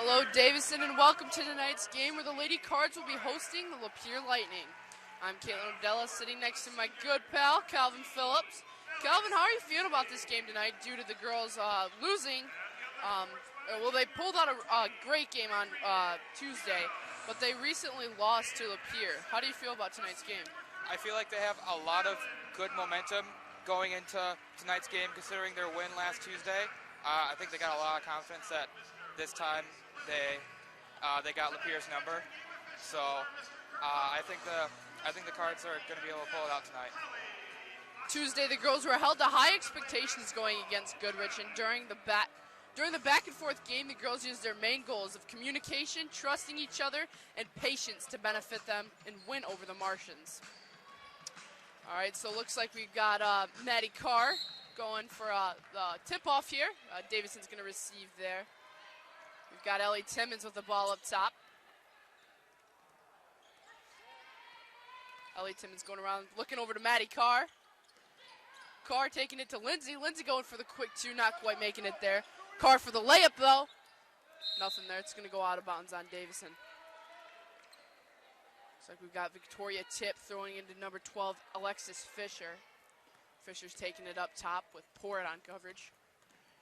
Hello, Davison, and welcome to tonight's game where the Lady Cards will be hosting the Lapeer Lightning. I'm Caitlin Odella, sitting next to my good pal, Calvin Phillips. Calvin, how are you feeling about this game tonight due to the girls losing? Well, they pulled out a great game on Tuesday, but they recently lost to Lapeer. How do you feel about tonight's game? I feel like they have a lot of good momentum going into tonight's game, considering their win last Tuesday. I think they got a lot of confidence that this time they got Lapeer's number. So I think the Cards are going to be able to pull it out tonight. Tuesday, the girls were held to high expectations going against Goodrich, and during the back and forth game, the girls used their main goals of communication, trusting each other, and patience to benefit them and win over the Martians. All right, so it looks like we've got Maddie Carr going for the tip-off here. Davison's going to receive there. We've got Ellie Timmons with the ball up top. Ellie Timmons going around, looking over to Maddie Carr. Carr taking it to Lindsay. Lindsay going for the quick two, not quite making it there. Carr for the layup, though. Nothing there. It's going to go out of bounds on Davison. Looks like we've got Victoria Tip throwing into number 12, Alexis Fisher. Fisher's taking it up top with Porritt on coverage.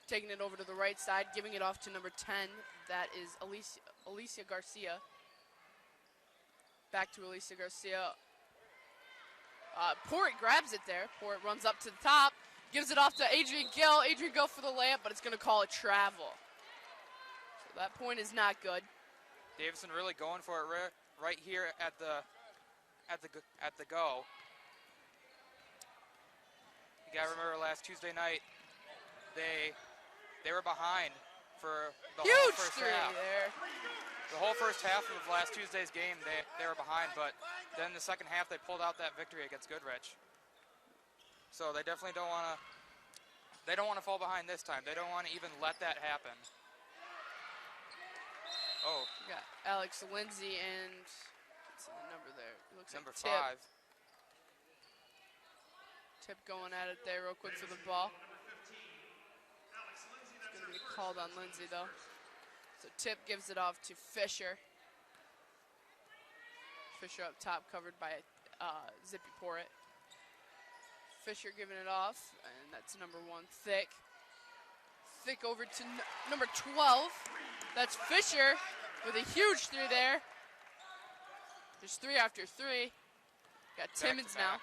Taking it over to the right side, giving it off to number 10. That is Alicia Garcia. Back to Alicia Garcia. Porritt grabs it there. Porritt runs up to the top, gives it off to Adrian Gill. Adrian Gill for the layup, but it's going to call it travel. So that point is not good. Davison really going for it right here at the go. You gotta remember last Tuesday night, they were behind for the whole first half. There. The whole first half of last Tuesday's game, they were behind, but then the second half they pulled out that victory against Goodrich. So they definitely don't want to fall behind this time. They don't want to even let that happen. Oh, We got Alex Lindsay and what's the number there? It looks number like 5. Tip going at it there real quick for the ball. It's going to be called on Lindsay, though. So Tip gives it off to Fisher. Fisher up top, covered by Zippy Porritt. Fisher giving it off, and that's number 1, Thick. Thick over to number 12. That's Fisher with a huge three there. There's 3 after 3. Got Timmons now.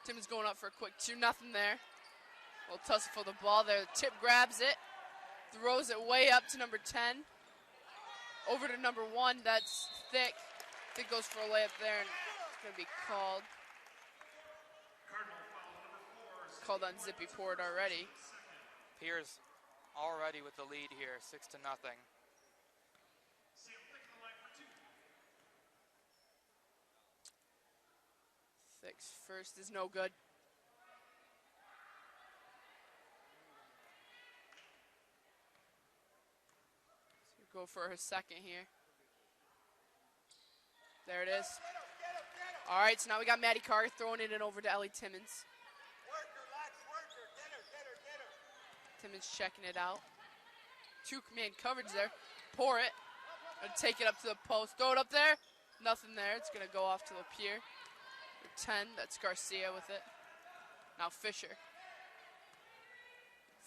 Timmons going up for a quick 2, nothing there. A little tussle for the ball there. Tip grabs it, throws it way up to number 10. Over to number 1, that's Thick. Thick goes for a layup there, and it's going to be called. Called on Zippy Porritt already. Pierce already with the lead here, 6-0. Thick's first is no good. So go for her second here. There it is. All right, so now we got Maddie Carr throwing it in over to Ellie Timmons. Timmons checking it out. 2-man coverage there. Porritt. Gonna take it up to the post. Throw it up there. Nothing there. It's gonna go off to Lapeer. 10, that's Garcia with it. Now Fisher.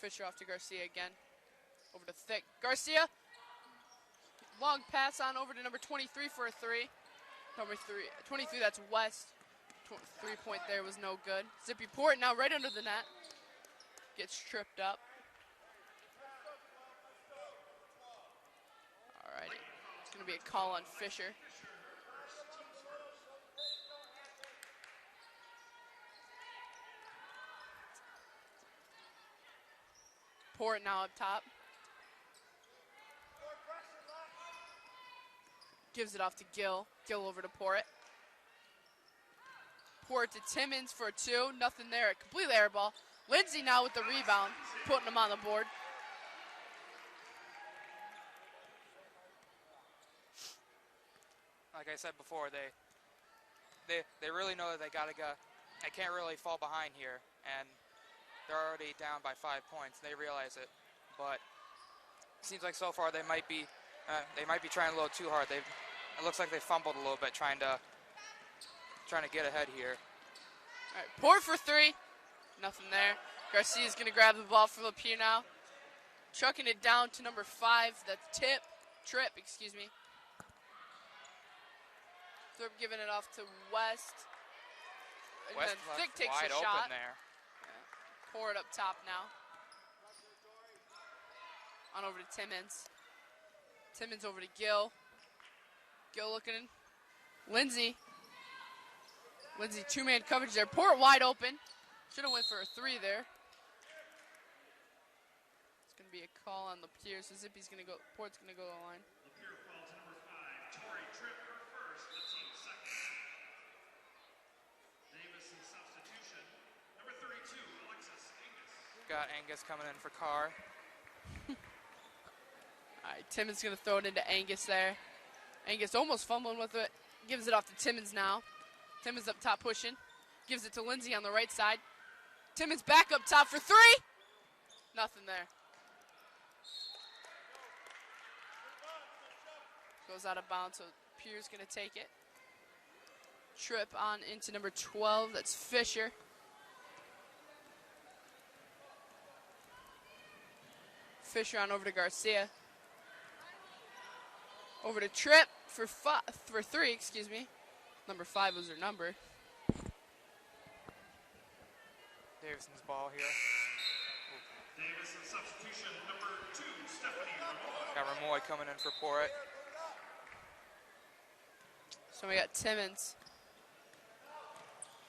Fisher off to Garcia again. Over to Thick. Garcia. Long pass on over to number 23 for a 3. Number 23, that's West. 3-point there was no good. Zippy Porritt now right under the net. Gets tripped up. Alrighty. It's going to be a call on Fisher. Porritt now up top. Gives it off to Gill. Gill over to Porritt. Porritt to Timmons for a 2. Nothing there. Completely air ball. Lindsay now with the rebound, putting him on the board. Like I said before, they really know that they can't really fall behind here, and they're already down by 5 points. They realize it, but it seems like so far they might be They might be trying a little too hard. It looks like they fumbled a little bit trying to get ahead here. All right, Port for 3. Nothing there. Garcia's going to grab the ball for Lapeer now. Chucking it down to number 5. That's Trip, excuse me. They're giving it off to West. And West then Thick takes wide a open shot. there. Yeah. Port up top now. On over to Timmons. Timmons over to Gill. Gill looking. Lindsay, two-man coverage there. Port wide open. Should have went for a 3 there. It's going to be a call on Lapeer, so Zippy's going to go. Port's going to go to the line. Lapeer falls to number 5, Tori Tripp, her first, the team second. Davison substitution, number 32, Alexis Angus. Got Angus coming in for Carr. All right, Timmons going to throw it into Angus there. Angus almost fumbling with it. Gives it off to Timmons now. Timmons up top pushing. Gives it to Lindsay on the right side. Timmons back up top for 3. Nothing there. Goes out of bounds, so Pierre's going to take it. Trip on into number 12. That's Fisher. Fisher on over to Garcia. Over to Tripp for 3, excuse me. Number 5 was her number. Davison's ball here. Davison substitution, number 2, Stephanie Ramoy. Got Ramoy coming in for Port. So we got Timmons.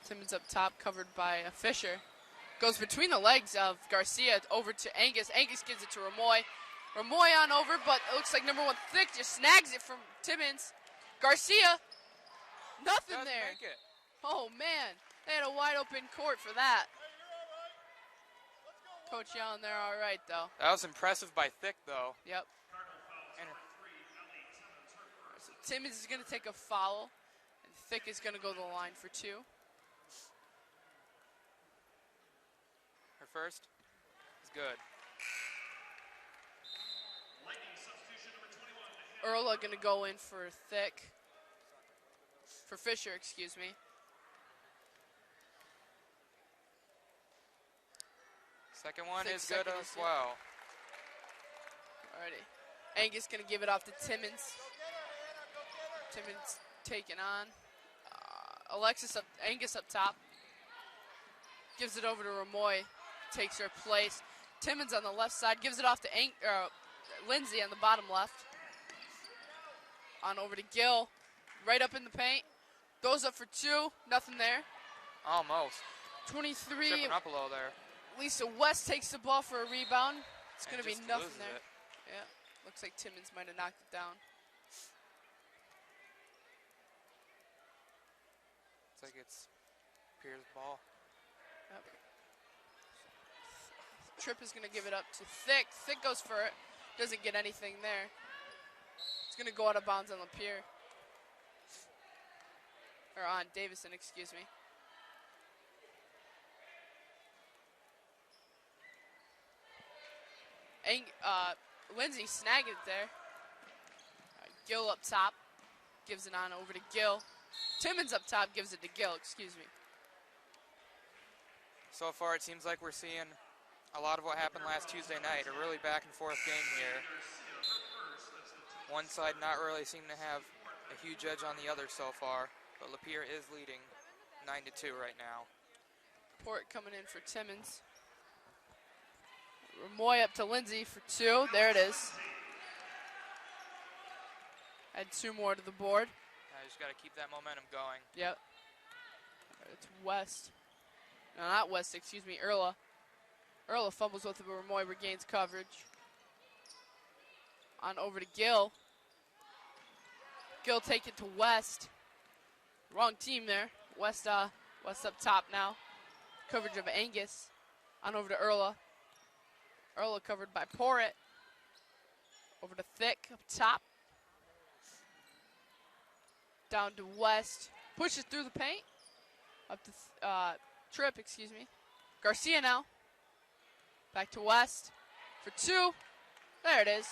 Timmons up top, covered by Fisher. Goes between the legs of Garcia over to Angus. Angus gives it to Ramoy. Ramoy on over, but it looks like number 1 Thick just snags it from Timmons. Garcia, nothing Doesn't there. make it. Oh man, they had a wide open court for that. Coach yelling there, all right though. That was impressive by Thick though. Yep. And So Timmons is going to take a foul, and Thick is going to go to the line for 2. her first is good. Erla going to go in for Thick. For Fisher, excuse me. Second one Thick is good second as is good. well. Alrighty. Angus going to give it off to Timmons. Timmons taking on. Angus up top. Gives it over to Ramoy. Takes her place. Timmons on the left side. Gives it off to Lindsay on the bottom left. On over to Gill. Right up in the paint. Goes up for 2. Nothing there. Almost. 23. Tripping up a little there. Lisa West takes the ball for a rebound. It's And going to be just nothing loses there. it. Yeah. Looks like Timmons might have knocked it down. Looks like it's Pierre's ball. Yep. Tripp is going to give it up to Thick. Thick goes for it. Doesn't get anything there. It's going to go out of bounds on Lapeer. Or on Davison, excuse me. Lindsay snagged it there. Gill up top. Gives it on over to Gill. Timmons up top gives it to Gill, excuse me. So far, it seems like we're seeing a lot of what happened last Tuesday night, a really back and forth game here. One side not really seeming to have a huge edge on the other so far, but Lapeer is leading 9-2 right now. Port coming in for Timmons. Ramoy up to Lindsay for 2. There it is. Add 2 more to the board. I just got to keep that momentum going. Yep. It's West. No, not West, excuse me, Erla. Erla fumbles with it, but Ramoy regains coverage. On over to Gill. Gill take it to West. Wrong team there. West up top now. Coverage of Angus. On over to Erla. Erla covered by Porritt. Over to Thick up top. Down to West. Pushes through the paint. Up to Tripp, excuse me. Garcia now. Back to West for 2. There it is.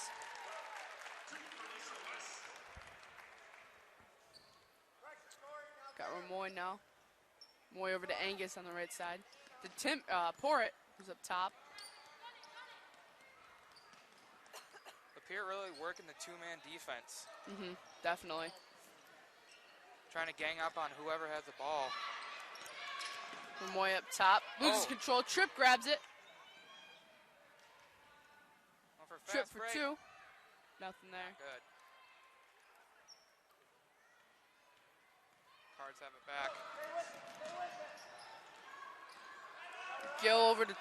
Got Ramoy now. Moy over to Angus on the right side. To Porritt, who's up top. Lapeer really working the two-man defense. Definitely. Trying to gang up on whoever has the ball. Ramoy up top. Loses control. Tripp grabs it. Going for a Tripp fast for break. 2. Nothing there. Good. Cards have it back. Gill over to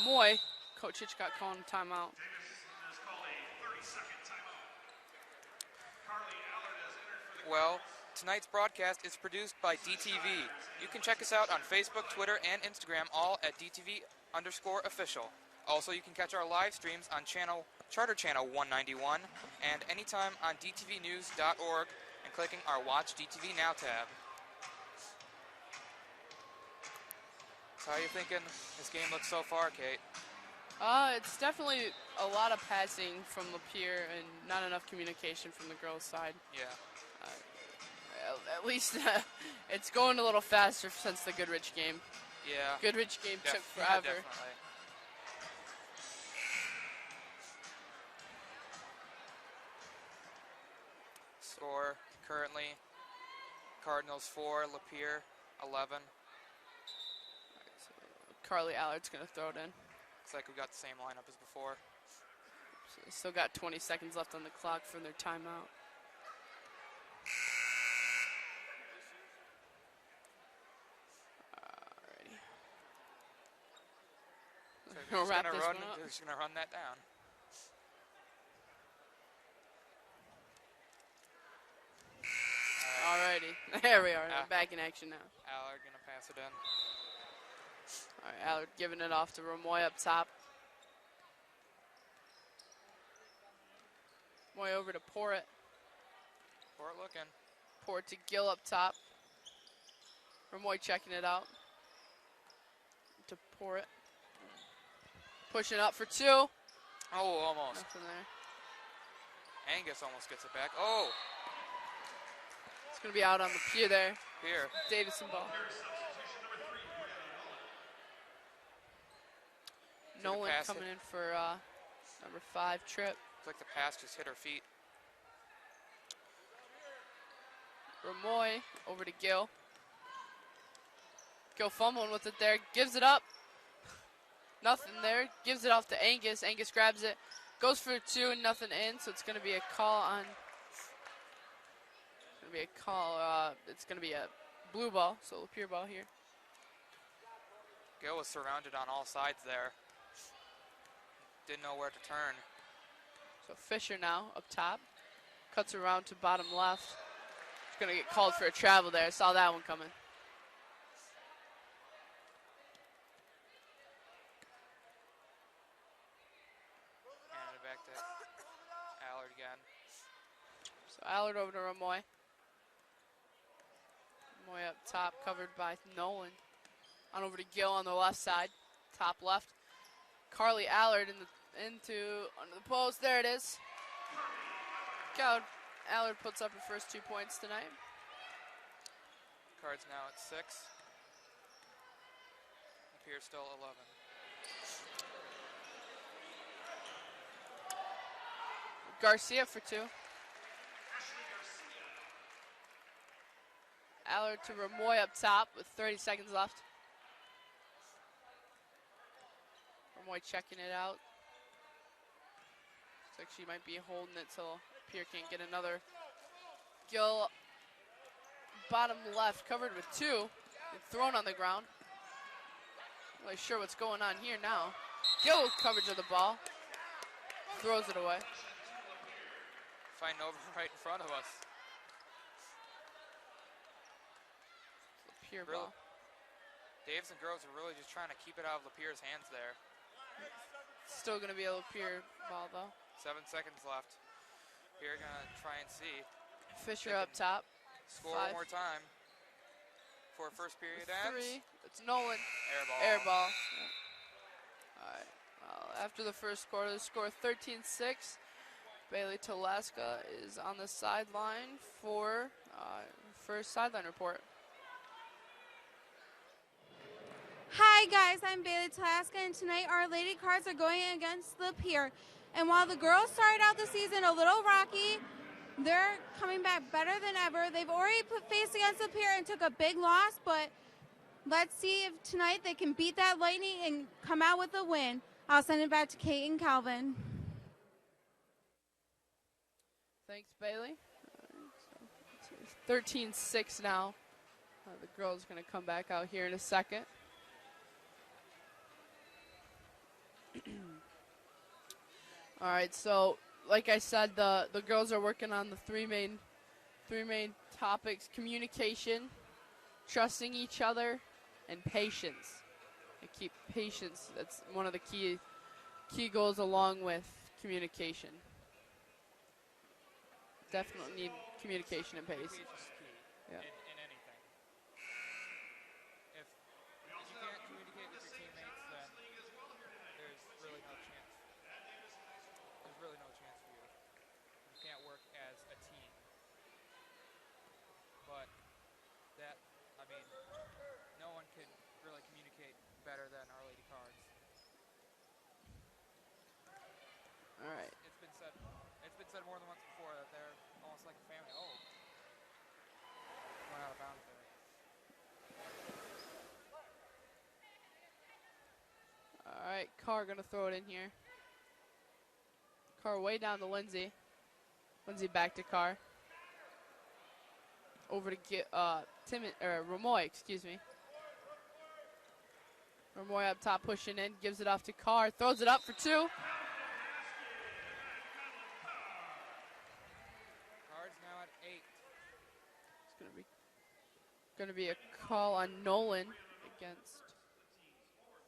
Ramoy. Coach Hitchcock calling a timeout. Davison has called a 30-second timeout. Carly Allard has entered for the Well, tonight's broadcast is produced by DTV. You can check us out on Facebook, Twitter, and Instagram, all at DTV_official. Also, you can catch our live streams on Charter Channel 191 and anytime on dtvnews.org and clicking our Watch DTV Now tab. So how are you thinking this game looks so far, Kate? It's definitely a lot of passing from Lapeer and not enough communication from the girls' side. Yeah. At least it's going a little faster since the Goodrich game. Yeah. Goodrich game took Yeah, forever. definitely. Score currently Cardinals 4, Lapeer 11. Carly Allard's going to throw it in. Looks like we got the same lineup as before. So they still got 20 seconds left on the clock for their timeout. Alrighty. So We'll just wrap gonna this run, one up. just gonna run that down. Alrighty. There we are. They're back in action now. Allard gonna pass it in. Alright, Allard giving it off to Ramoy up top. Moy over to Porritt. Port looking. Porritt to Gill up top. Ramoy checking it out. To Porritt. Pushing up for 2. Oh, almost. Nothing there. Angus almost gets it back. Oh, It's going to be out on the pier there. here. Davison ball. Nolan pass coming it. in for number 5, Tripp. Looks like the pass just hit her feet. Ramoy over to Gill. Gill fumbling with it there. Gives it up. Nothing there. Gives it off to Angus. Angus grabs it. Goes for 2 and nothing in. So it's going to be a call on. It's going to be a blue ball. So Lapeer ball here. Gill was surrounded on all sides there. Didn't know where to turn. So Fisher now up top. Cuts around to bottom left. He's going to get called for a travel there. Saw that one coming. Handed it back to Allard again. So Allard over to Ramoy. Ramoy up top, covered by Nolan. On over to Gill on the left side, top left. Carly Allard under the post. There it is. Allard puts up her first 2 points tonight. Cards now at 6. Lapeer still 11. Garcia for 2. Allard to Ramoy up top with 30 seconds left. Ramoy checking it out. Looks like she might be holding it till Pierre can't get another. Gill, bottom left, covered with 2. And thrown on the ground. Not really sure what's going on here now. Gill coverage of the ball. Throws it away. Fighting over right in front of us. Lapeer Really? ball. Davison girls are really just trying to keep it out of Lapeer's hands there. Still going to be a Lapeer ball, though. 7 seconds left. Lapeer gonna try and see. Fisher They up can top. Score 5. one more time before first period 3. ends. It's Nolan. Air ball. Air ball. Yeah. All right. Well, after the first quarter, the score 13-6. Bailey Talaska is on the sideline for first sideline report. Hi guys, I'm Bailey Talaska, and tonight our Lady Cards are going against Lapeer. And while the girls started out the season a little rocky, they're coming back better than ever. They've already put face against Lapeer and took a big loss, but let's see if tonight they can beat that Lightning and come out with a win. I'll send it back to Kate and Calvin. Thanks, Bailey. 13-6 now. The girls going to come back out here in a second. All right, so like I said, the girls are working on the three main topics: communication, trusting each other, and patience. And keep patience. That's one of the key goals, along with communication. Definitely need communication and patience. Yeah. In anything. If you can't communicate with your teammates, then there's really no chance. There's really no chance for you. You can't work as a team. But that, I mean, no one can really communicate better than Our Lady Cards. All right. It's been said more than once before that they're almost like a family. Oh. Went out of bounds there. All right, Carr going to throw it in here. Carr way down to Lindsay. Lindsay back to Carr. Over to Ramoy, excuse me. Ramoy up top pushing in, gives it off to Carr, throws it up for two. Cards now at 8. It's going to be a call on Nolan against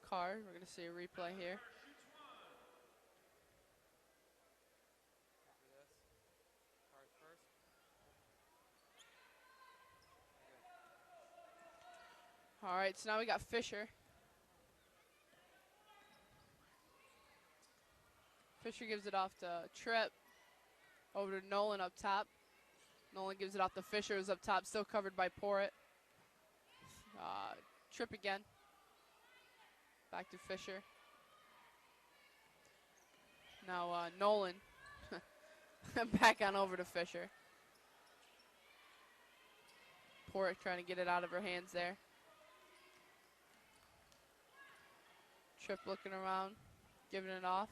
Carr. We're going to see a replay here. After this, Cards first. All right, so now we got Fisher. Fisher gives it off to Tripp. Over to Nolan up top. Nolan gives it off to Fisher, who's up top, still covered by Porritt. Tripp again. Back to Fisher. Now Nolan. Back on over to Fisher. Porritt trying to get it out of her hands there. Tripp looking around, giving it off.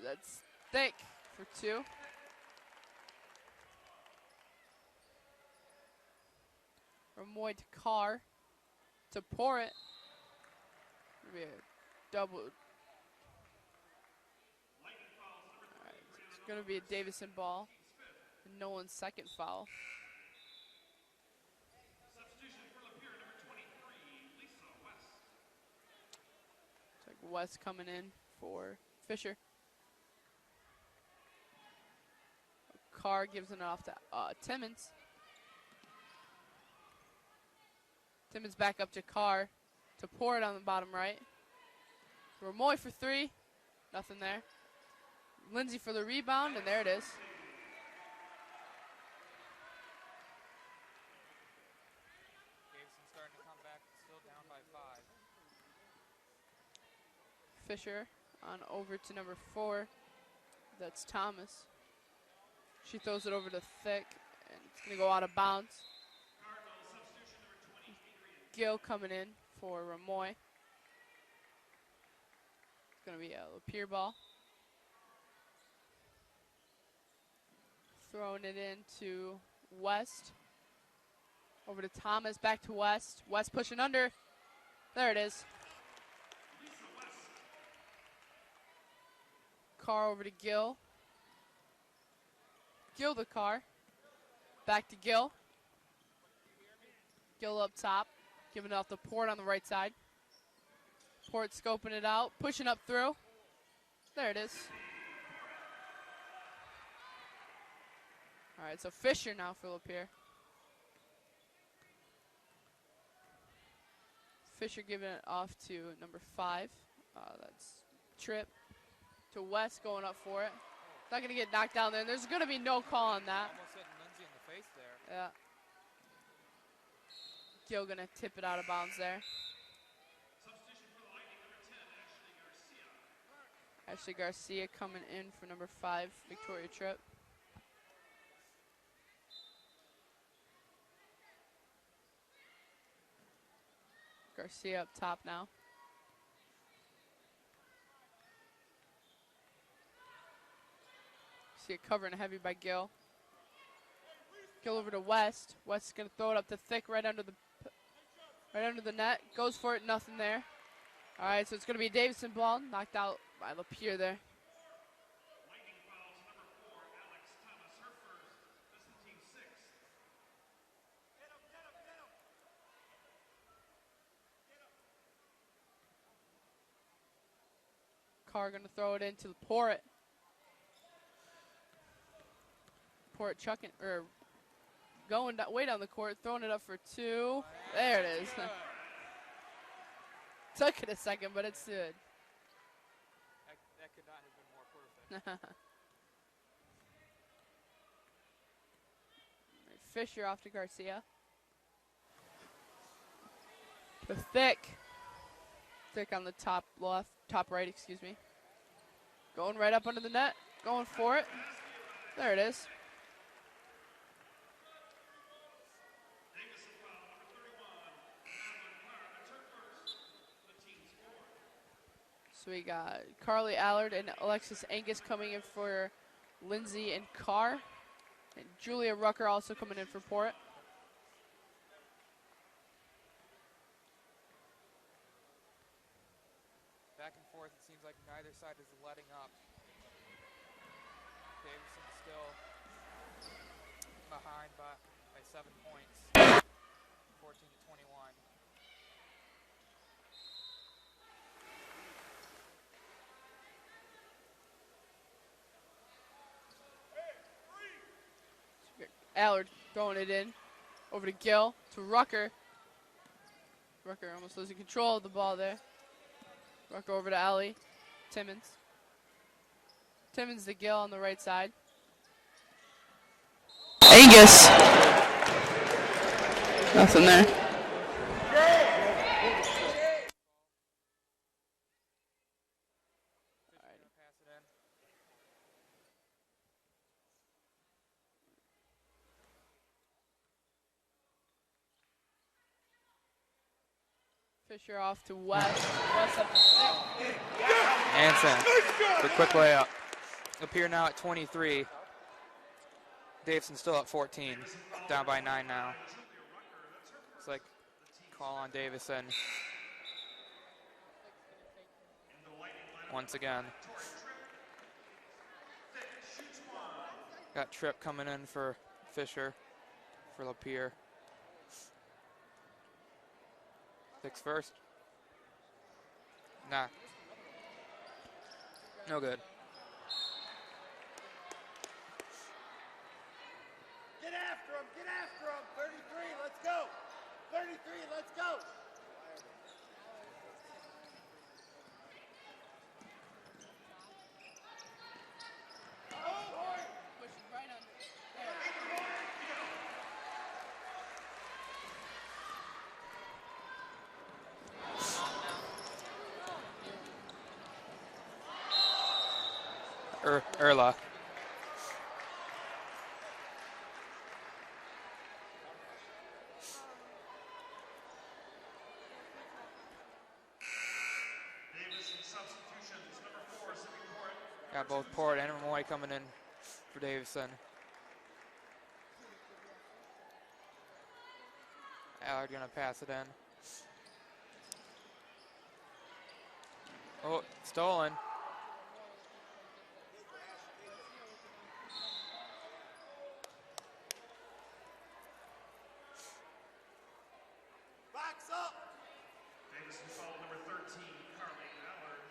That's thick for two. Ramoy to Carr. To Porritt. Maybe a double. Alright, it's going to be a Davison ball. And Nolan's second foul. Substitution for Lapeer, number 23, Lisa West. It's like West coming in for Fisher. Carr gives it off to Timmons. Timmons back up to Carr. To Porritt on the bottom right. Ramoy for three. Nothing there. Lindsay for the rebound, and there it is. Davison starting to come back, still down by 5. Fisher on over to number 4. That's Thomas. She throws it over to Thick, and it's going to go out of bounds. Gill coming in for Ramoy. It's going to be a Lapeer ball. Throwing it into West. Over to Thomas, back to West. West pushing under. There it is. Carr over to Gill. Gill to Carr. Back to Gill. Gill up top. Giving it off to Port on the right side. Port scoping it out. Pushing up through. There it is. All right, so Fisher now for Lapeer. Fisher giving it off to number 5. That's Tripp. To West going up for it. Not going to get knocked down there. There's going to be no call on that. Almost hitting Lindsay in the face there. Yeah. Gill going to tip it out of bounds there. Substitution Ashley Garcia coming in for number 5, Victoria Tripp. Garcia up top now. See it covering heavy by Gil. Gil over to West. West is gonna throw it up to Thick right under the net. Goes for it, nothing there. All right, so it's gonna be a Davison ball, knocked out by Lapeer there. Lightning fouls number 4, Alex Thomas, her first. This is team 6. Carr gonna throw it into Porritt. Porritt chucking or going way down the court, throwing it up for 2. There it is. Took it a second, but it's good. That could not have been more perfect. Fisher off to Garcia. To Thick. Thick on the top right, excuse me. Going right up under the net, going for it. There it is. Davison foul number 31, Madeline Carr. That's her first. The team's 4. So we got Carly Allard and Alexis Angus coming in for Lindsay and Carr. And Julia Rucker also coming in for Porritt. Back and forth, it seems like neither side is letting up. Davison still behind by 7 points, 14-21. Allard throwing it in. Over to Gill, to Rucker. Rucker almost losing control of the ball there. Rucker over to Allie. Timmons. Timmons to Gill on the right side. Angus! Nothing there. Fisher off to West. West up to Thick. Anson, the quick layup. Lapeer now at 23. Davison still at 14, down by 9 now. It's like call on Davison. Once again. Got Tripp coming in for Fisher, for Lapeer. Thick's first. Nah. No good. Get after him, 33, let's go. 33, let's go. Erla. Davison substitutions. Number 4, Sydney Porritt. Got both Porritt and Moy coming in for Davison. Allard gonna pass it in. Oh, stolen. Box up. Davison foul number 13, Carly Allard.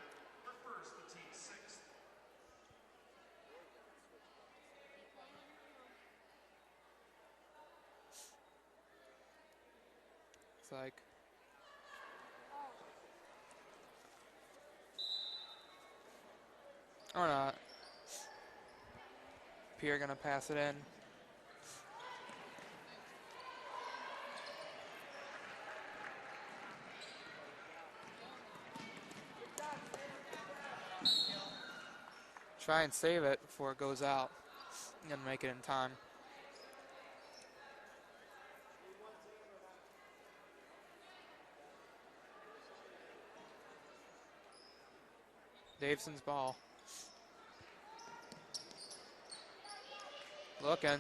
Her first, the team's 6th. It's like or not. Pierre gonna pass it in. try and save it before it goes out. Gonna make it in time. Davison's ball. Looking.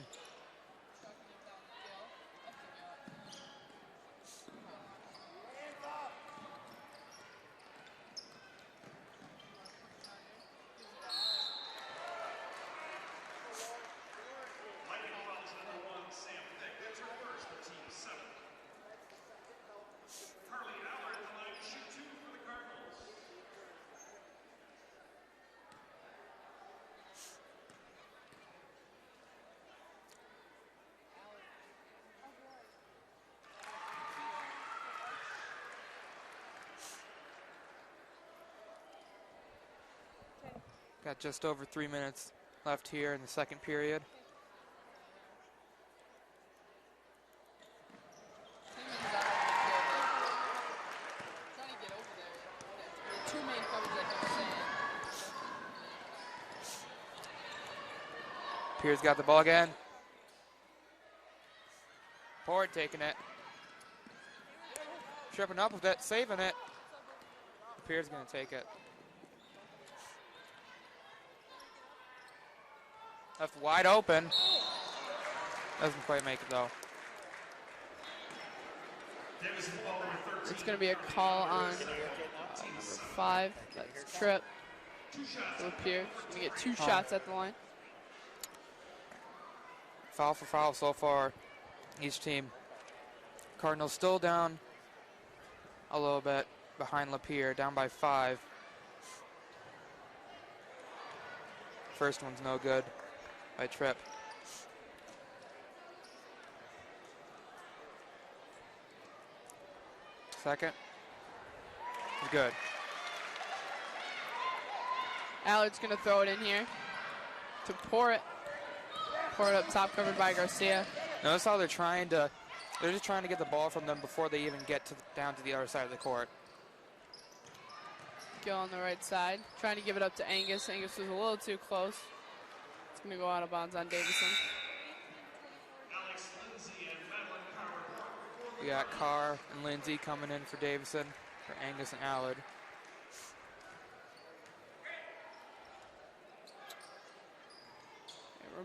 Got just over 3 minutes left here in the second period. Trying to get over there. The two main covers that they're saying. Pierre's got the ball again. Ford taking it. Tripping up with it, saving it. Pierre's going to take it. Left wide open. Doesn't quite make it though. It's going to be a call on number 5. That's Tripp. Lapeer. He's going to get 2 shots at the line. Foul for foul so far, each team. Cardinals still down a little bit behind Lapeer, down by 5. First one's no good by Tripp. Second is good. Allard's going to throw it in here to pour it. Pour it up top, covered by Garcia. Notice how they're just trying to get the ball from them before they even get down to the other side of the court. Gill on the right side, trying to give it up to Angus. Angus was a little too close. It's going to go out of bounds on Davison. We got Carr and Lindsay coming in for Davison, for Angus and Allard.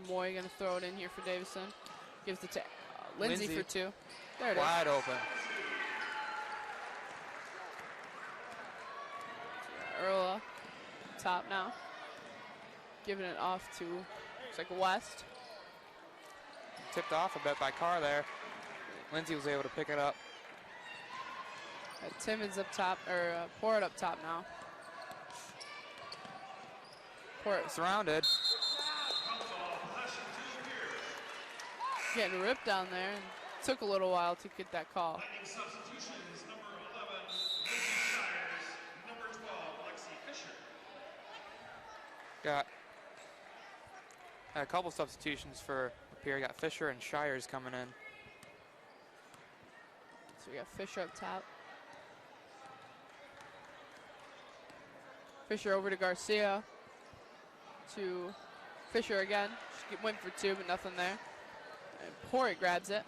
Ramoy going to throw it in here for Davison. Gives it to Lindsay for 2. There it is. Wide open. Erla, top now. Giving it off to, looks like West. Tipped off a bit by Carr there. Lindsay was able to pick it up. Timmons up top, or pour it up top now. Pour it. Surrounded. Getting ripped down there. And took a little while to get that call. Substitutions, number 11, Lindsay Shires, number 12, Lexi Fisher. Got a couple substitutions for Lapeer. Got Fisher and Shires coming in. So we got Fisher up top. Fisher over to Garcia. To Fisher again. She went for 2, but nothing there. And Port grabs it.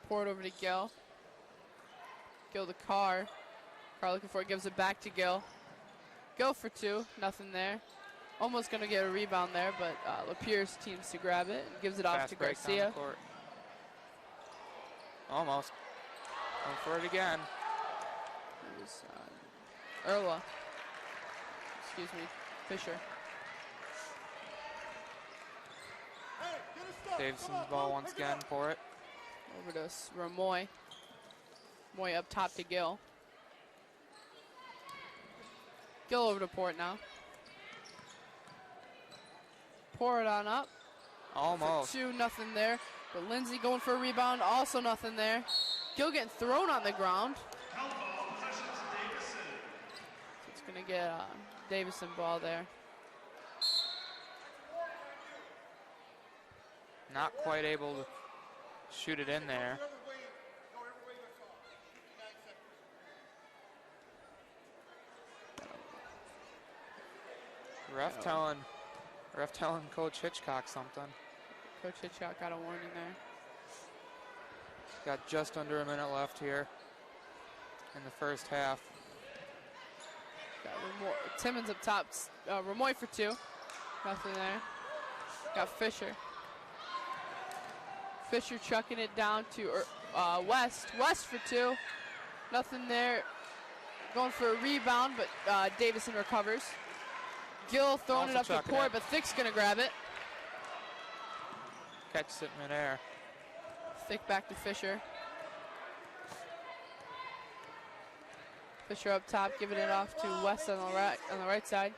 Port over to Gill. Gill to Carr. Carr looking for it, gives it back to Gill. Gill for 2, nothing there. Almost going to get a rebound there, but Lapeer's teams to grab it and gives it off to Fast break down Garcia. the court. Almost. Going for it again. It was Erla. Excuse me, Fisher. Davison's ball once again for it. Over to Ramoy. Moy up top to Gill. Gill over to Port now. Pour it on up. Almost. 2, nothing there. But Lindsay going for a rebound, also nothing there. Gill getting thrown on the ground. So it's going to get Davison ball there. Not quite able to shoot it in there. Ref telling Coach Hitchcock something. Coach Hitchcock got a warning there. Got just under a minute left here in the first half. Got Timmons up top. Ramoy for 2. Nothing there. Got Fisher. Fisher chucking it down to West. West for 2. Nothing there. Going for a rebound, but Davison recovers. Gill throwing it up to Port, but Thick's going to grab it. Catches it midair. Thick back to Fisher. Fisher up top, giving it off to West on the right side.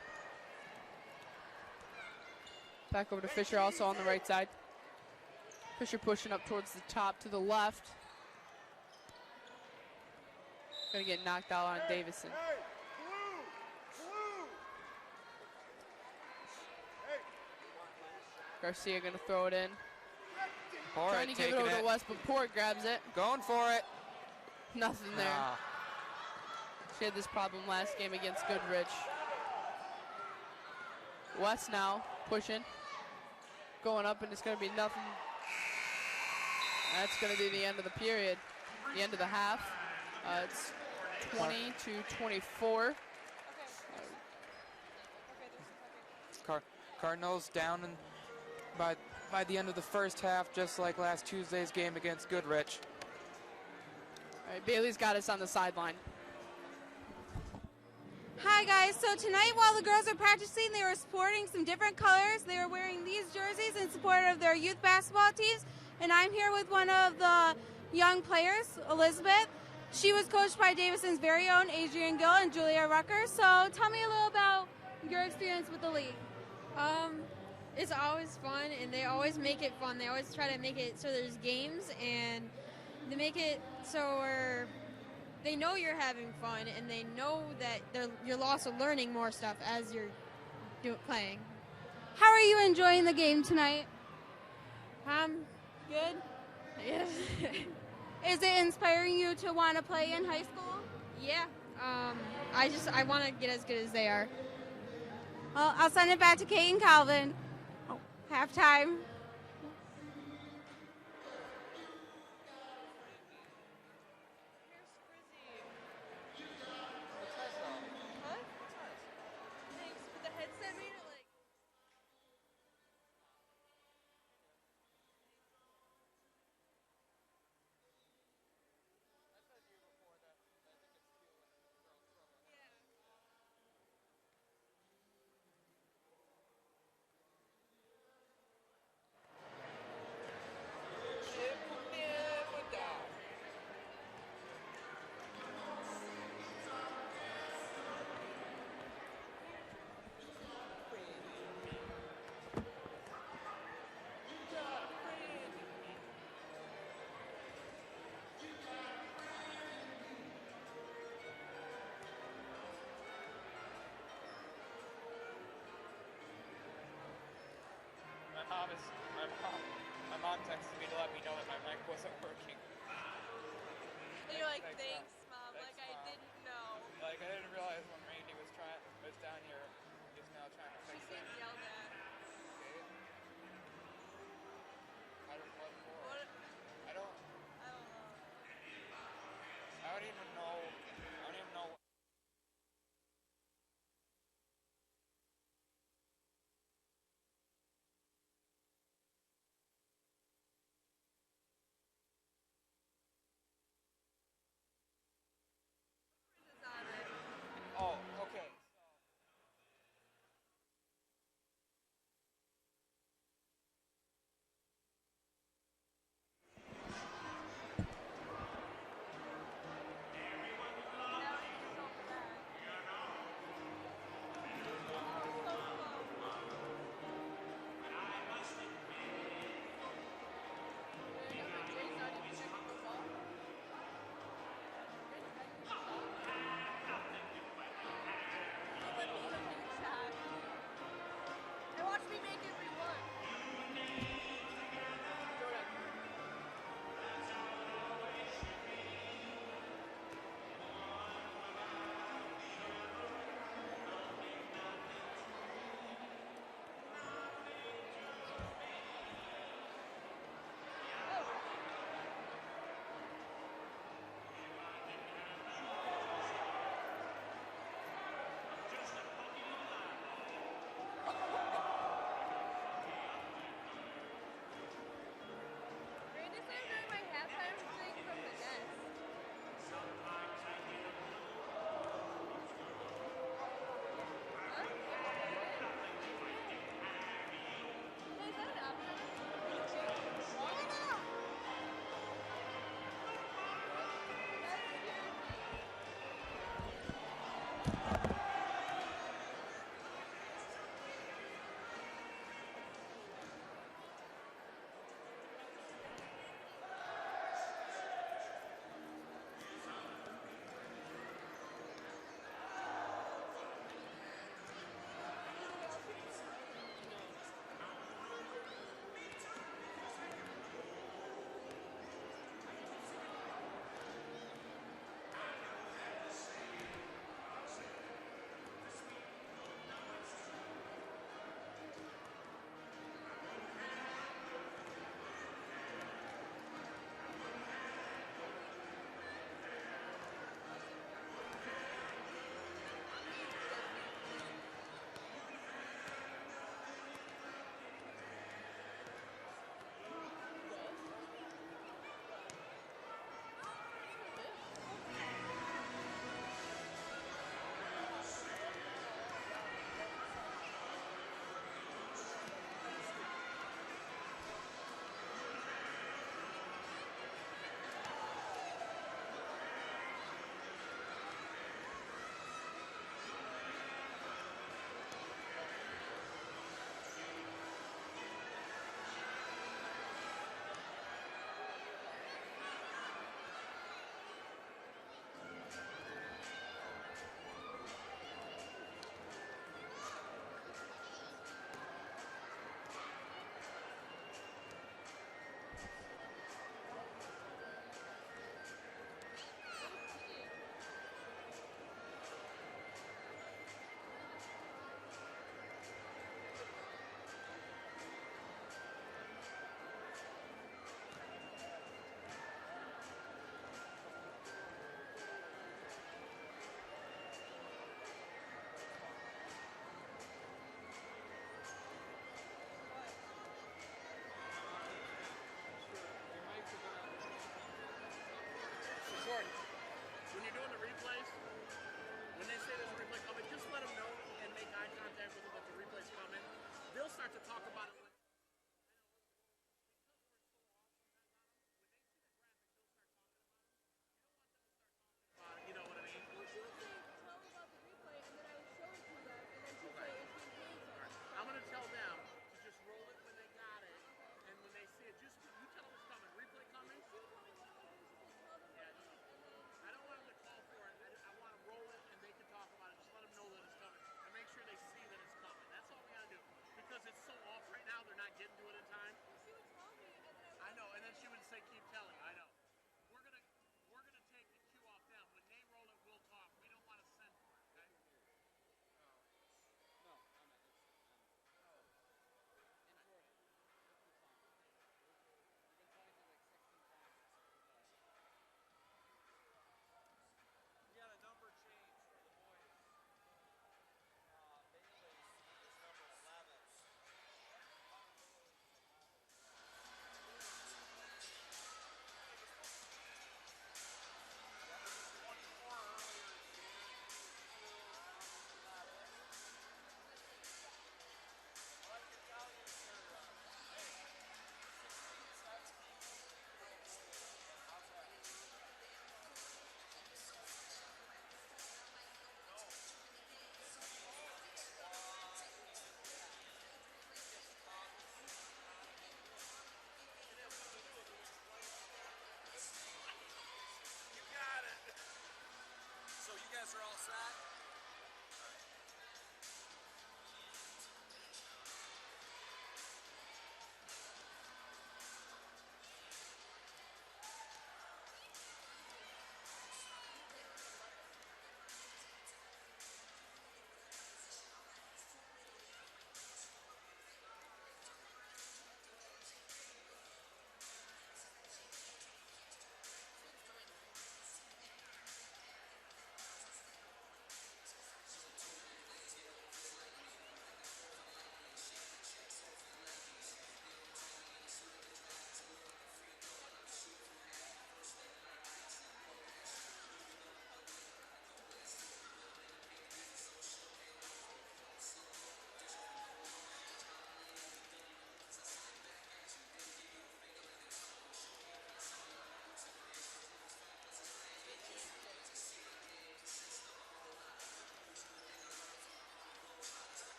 Back over to Fisher, also on the right side. Fisher pushing up towards the top to the left. Gonna get knocked out on Davison. Garcia gonna throw it in. Port Trying to give it over to West, but Port grabs it. Going for it. Nothing there. Nah. She had this problem last game against Goodrich. West now pushing. Going up, and it's going to be nothing. That's going to be the end of the period. The end of the half. It's 20-24. Cardinals down by the end of the first half, just like last Tuesday's game against Goodrich. All right, Bailey's got us on the sideline. Hi guys, so tonight while the girls are practicing, they were sporting some different colors. They were wearing these jerseys in support of their youth basketball teams, and I'm here with one of the young players, Elizabeth. She was coached by Davison's very own Adrian Gill and Julia Rucker. So tell me a little about your experience with the league. It's always fun, and they always make it fun. They always try to make it so there's games, and they make it so they know you're having fun, and they know that you're also learning more stuff as you're playing. How are you enjoying the game tonight? Good. Yeah. Is it inspiring you to want to play in high school? Yeah. I want to get as good as they are. Well, I'll send it back to Kate and Calvin. Halftime. My mom texted me to let me know that my mic wasn't working. And you're like, thanks, Mom. Like, I didn't know. Like, I didn't realize when Randy was down here just now trying to fix She's it. getting yelled at. Okay. I don't know what for. What? I don't I don't know. I don't even know. Is on it.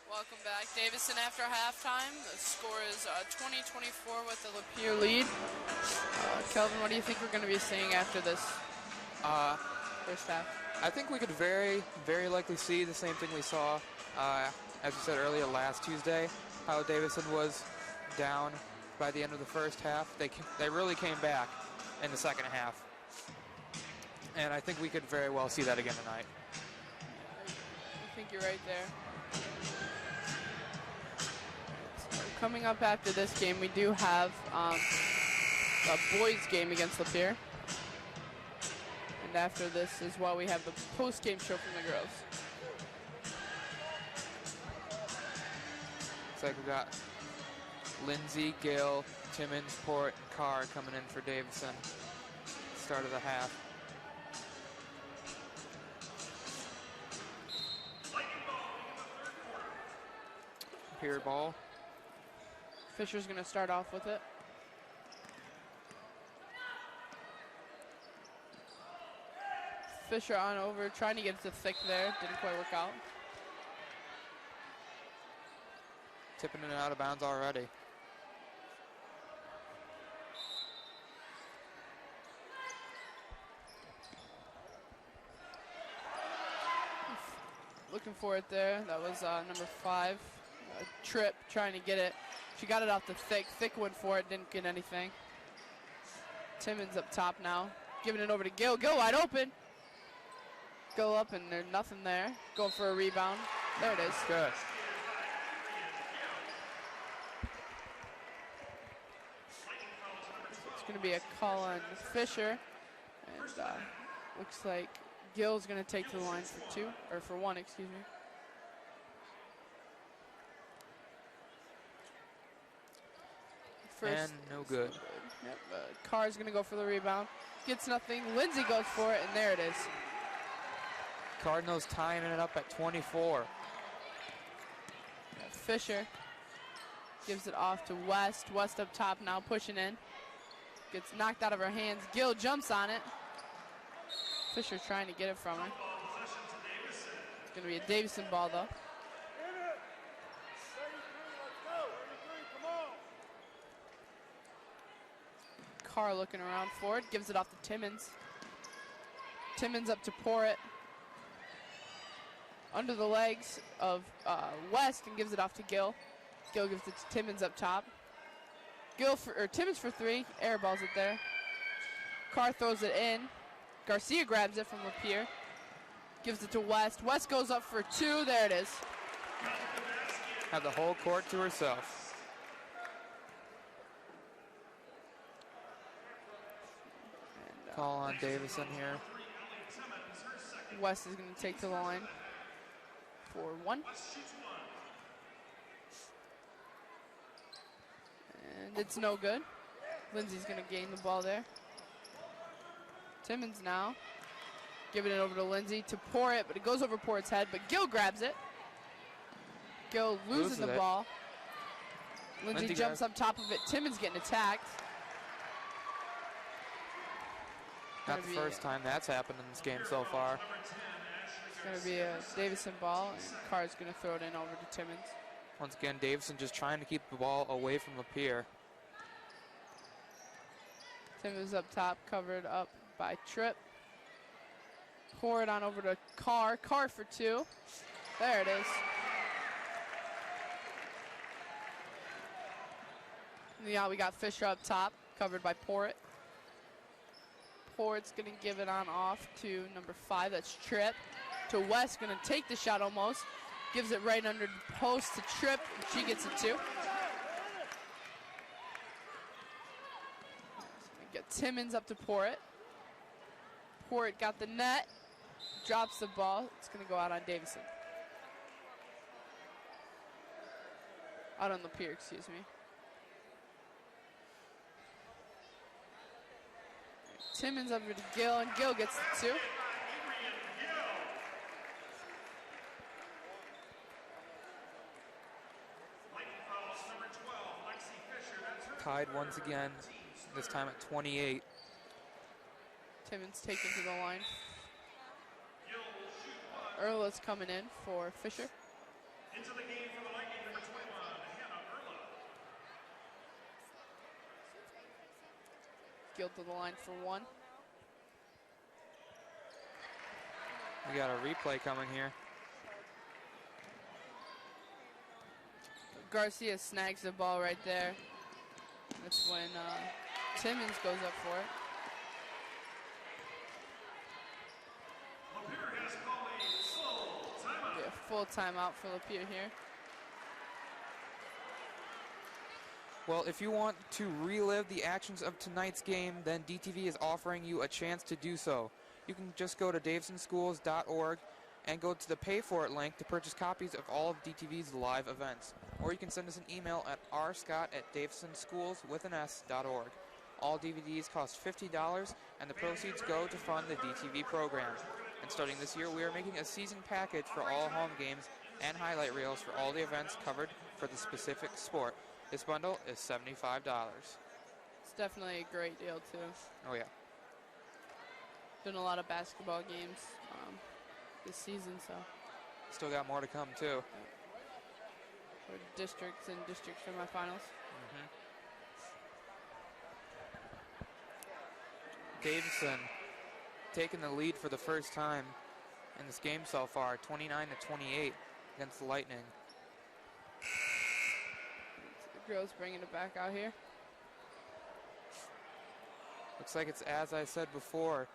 Welcome back, Davison. After halftime, the score is 20-24 with the Lapeer lead. Kelvin, what do you think we're going to be seeing after this first half? I think we could very likely see the same thing we saw, as you said earlier, last Tuesday, how Davison was down by the end of the first half. They really came back in the second half. And I think we could very well see that again tonight. I think you're right there. So coming up after this game, we do have a boys game against Lapeer. And after this is while we have the post-game show from the girls. Looks like we got Lindsay, Gill, Timmons, Port, and Carr coming in for Davison. Start of the half. Lapeer ball. Fisher's going to start off with it. Fisher on over, trying to get it to Thick there. Didn't quite work out. Tipping it out of bounds already. Looking for it there. That was number 5. Tripp trying to get it. She got it off the Thick. Thick went for it, didn't get anything. Timmons up top now. Giving it over to Gill. Gill wide open. Go up and there's nothing there. Going for a rebound. There it is. Good. It's going to be a call on Fisher. And looks like Gill's going to take to the line for one, excuse me. First and no good. Yep, Carr's going to go for the rebound. Gets nothing. Lindsay goes for it, and there it is. Cardinals tying it up at 24. Fisher gives it off to West. West up top now, pushing in. Gets knocked out of her hands. Gill jumps on it. Fisher trying to get it from her. It's going to be a Davison ball, though. Carr looking around for it. Gives it off to Timmons. Timmons up to Porritt. Under the legs of West and gives it off to Gill. Gill gives it to Timmons up top. Timmons for 3. Air balls it there. Carr throws it in. Garcia grabs it from Lapeer. Gives it to West. West goes up for 2. There it is. have the whole court to herself. And, Call on Davison here. West is going to take to the line for 1. And it's no good. Lindsay's going to gain the ball there. Timmons now giving it over to Lindsay to pour it, but it goes over Port's head, but Gil grabs it. Gil loses the ball. Lindsay jumps up top of it. Timmons getting attacked. Not the first time that's happened in this game so far. It's going to be a Davison ball, and Carr's going to throw it in over to Timmons. Once again, Davison just trying to keep the ball away from Lapeer. Timmons up top, covered up by Tripp. Pour it on over to Carr. Carr for 2. There it is. Yeah, we got Fisher up top, covered by Port. Port's going to give it on off to number 5. That's Tripp. To West, going to take the shot almost. Gives it right under the post to Tripp. She gets it 2. Get Timmons up to Port. Port got the net. Drops the ball. It's going to go out on Davison. Out on Lapeer, excuse me. Timmons over to Gil, and Gil gets the 2. Tied once again, this time at 28. Timmons taken to the line. Erla's coming in for Fisher. Into the game for the Lightning, number 21, Hannah Erla. Gil to the line for 1. We got a replay coming here. Garcia snags the ball right there. That's when Timmons goes up for it. Lapeer has called a full timeout. Yeah, full timeout for Lapeer here. Well, if you want to relive the actions of tonight's game, then DTV is offering you a chance to do so. You can just go to davisonschools.org and go to the Pay For It link to purchase copies of all of DTV's live events. Or you can send us an email at rscott@davisonschools.org. All DVDs cost $50, and the proceeds go to fund the DTV program. And starting this year, we are making a season package for all home games and highlight reels for all the events covered for the specific sport. This bundle is $75. It's definitely a great deal, too. Oh, yeah. Done a lot of basketball games this season, so. Still got more to come, too. For districts and district semifinals. Davison taking the lead for the first time in this game so far, 29-28 against the Lightning. The girls bringing it back out here. Looks like it's as I said before.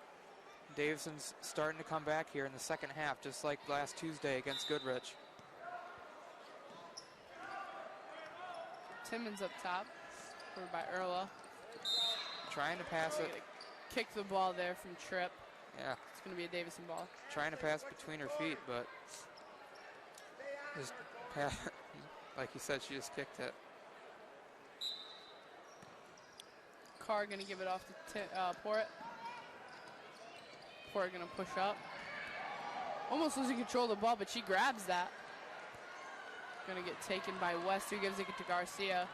Davison's starting to come back here in the second half, just like last Tuesday against Goodrich. Timmons up top, covered by Erla. Trying to pass it. Kick the ball there from Tripp. Yeah. It's going to be a Davison ball. Trying to pass between her feet, but just like you said, she just kicked it. Carr going to give it off to Port. Port going to push up. Almost losing control of the ball, but she grabs that. Going to get taken by West, who gives it to Garcia.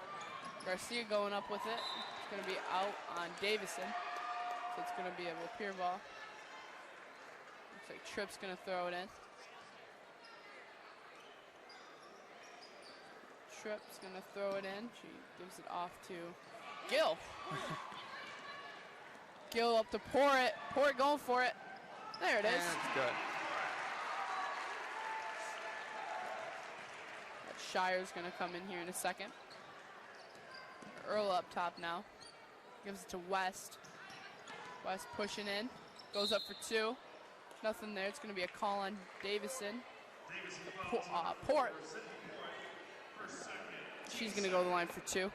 Garcia going up with it. It's going to be out on Davison. So it's going to be a Lapeer ball. Looks like Tripp's going to throw it in. Tripp's going to throw it in. She gives it off to Gil. Gil up to Port. Port going for it. There it is. That's good. Shire's going to come in here in a second. Earl up top now. Gives it to West. West pushing in. Goes up for 2. Nothing there. It's going to be a call on Davison. Port. She's going to go to the line for 2.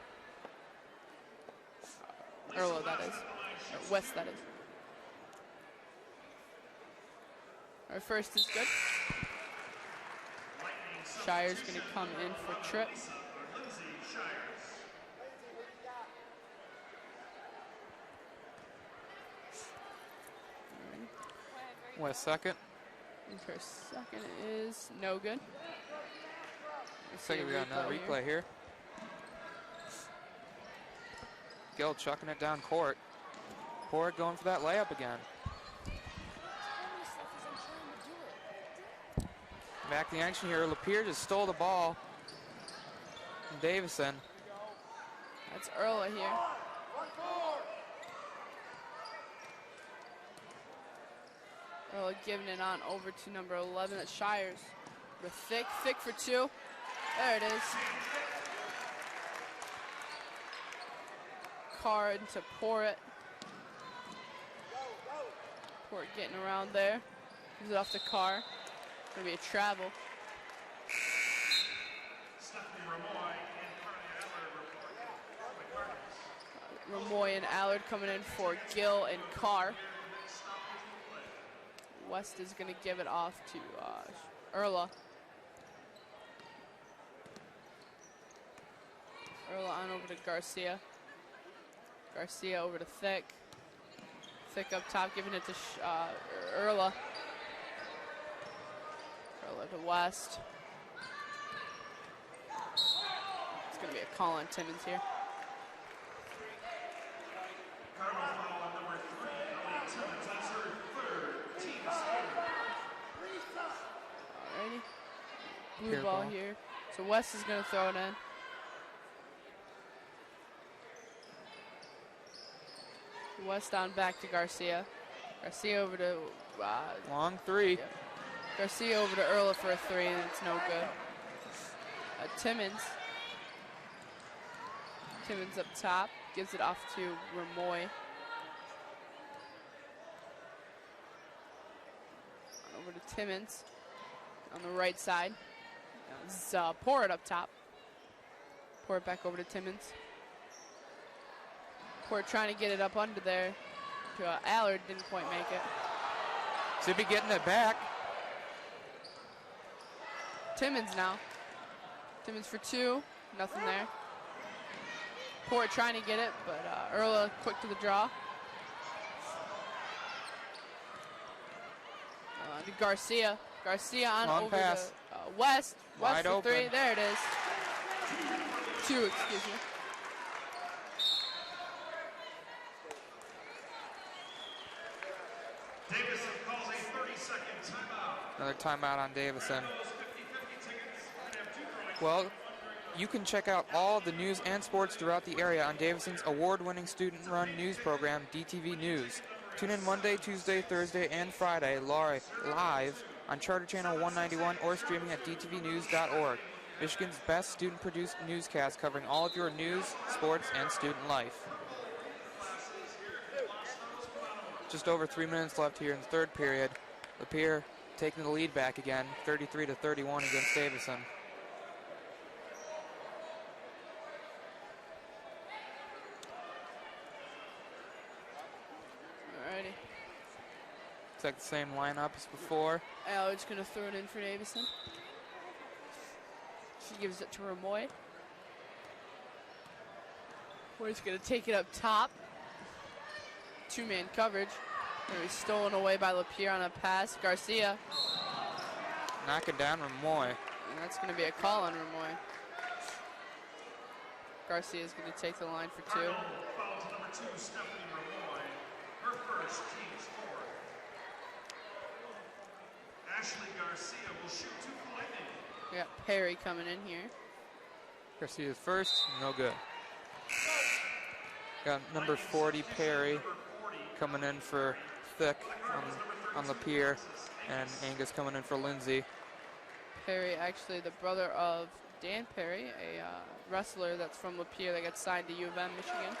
Erla, that is. Or West, that is. Our first is good. Shire's going to come in for trip. West second. And her second is no good. Second, we got another replay here. Gill chucking it down court. Port going for that layup again. Back in the action here. Lapeer just stole the ball from Davison. That's Erla here. Erla giving it on over to number 11. That's Shires. The thick for 2. There it is. Carr into Port. Port getting around there. Gives it off to Carr. Gonna be a travel. Ramoy and Allard coming in for Gill and Carr. West is going to give it off to Erla. Erla on over to Garcia. Garcia over to Thick. Thick up top, giving it to Erla. Erla to West. It's going to be a call on Timmons here. Alrighty. Blue ball here. So West is going to throw it in. West on back to Garcia. Garcia over to long 3. Yep. Garcia over to Erla for a 3, and it's no good. Timmons. Timmons up top. Gives it off to Ramoy. Over to Timmons on the right side. Pour it up top. Pour it back over to Timmons. Port trying to get it up under there. To Allard, didn't quite make it. Should be getting it back. Timmons now. Timmons for 2. Nothing there. Port trying to get it, but Erla quick to the draw. To Garcia. Garcia on long over pass. to West. West Wide for open. 3. There it is. 2, excuse me. Davison calls a 30-second timeout. Another timeout on Davison. Well, you can check out all the news and sports throughout the area on Davison's award-winning student-run news program, DTV News. Tune in Monday, Tuesday, Thursday, and Friday live on Charter Channel 191 or streaming at dtvnews.org. Michigan's best student-produced newscast covering all of your news, sports, and student life. Just over 3 minutes left here in the third period. Lapeer taking the lead back again, 33-31 against Davison. Alrighty. It's like the same lineup as before. Allard's going to throw it in for Davison. She gives it to Ramoy. Ramoy's going to take it up top. 2-man coverage. Going to be stolen away by Lapeer on a pass. Garcia. Knocking down Ramoy. And that's going to be a call on Ramoy. Garcia is going to take the line for 2. Foul to number 2, Stephanie Ramoy. Her first, team's 4th. Ashley Garcia will shoot 2 for Lightning. We got Perry coming in here. Garcia's first, no good. Got number 40, Perry, coming in for Thick on Lapeer, and Angus coming in for Lindsay. Perry, actually the brother of Dan Perry, a wrestler that's from Lapeer that got signed to U of M, Michigan.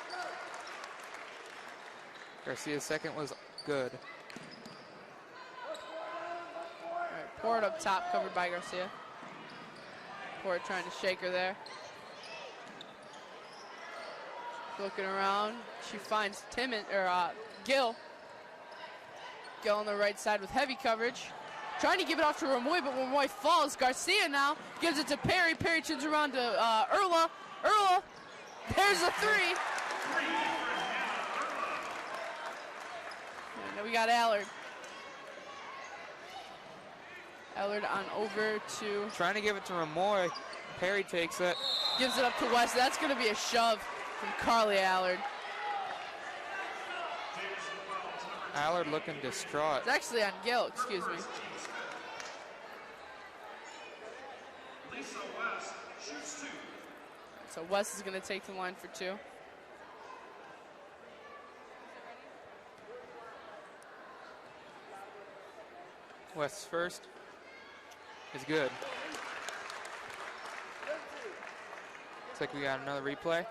Garcia's second was good. All right, Port up top, covered by Garcia. Port trying to shake her there. Looking around, she finds Gil. Gil on the right side with heavy coverage. Trying to give it off to Ramoy, but Ramoy falls. Garcia now gives it to Perry. Perry turns around to Erla. Erla, there's a three. And then we got Allard. Allard on over to... Trying to give it to Ramoy. Perry takes it. Gives it up to West. That's going to be a shove from Carly Allard. Allard looking distraught. It's actually on Gil, excuse me. Lisa West shoots 2. So West is going to take the line for 2. West's first is good. Looks like we got another replay.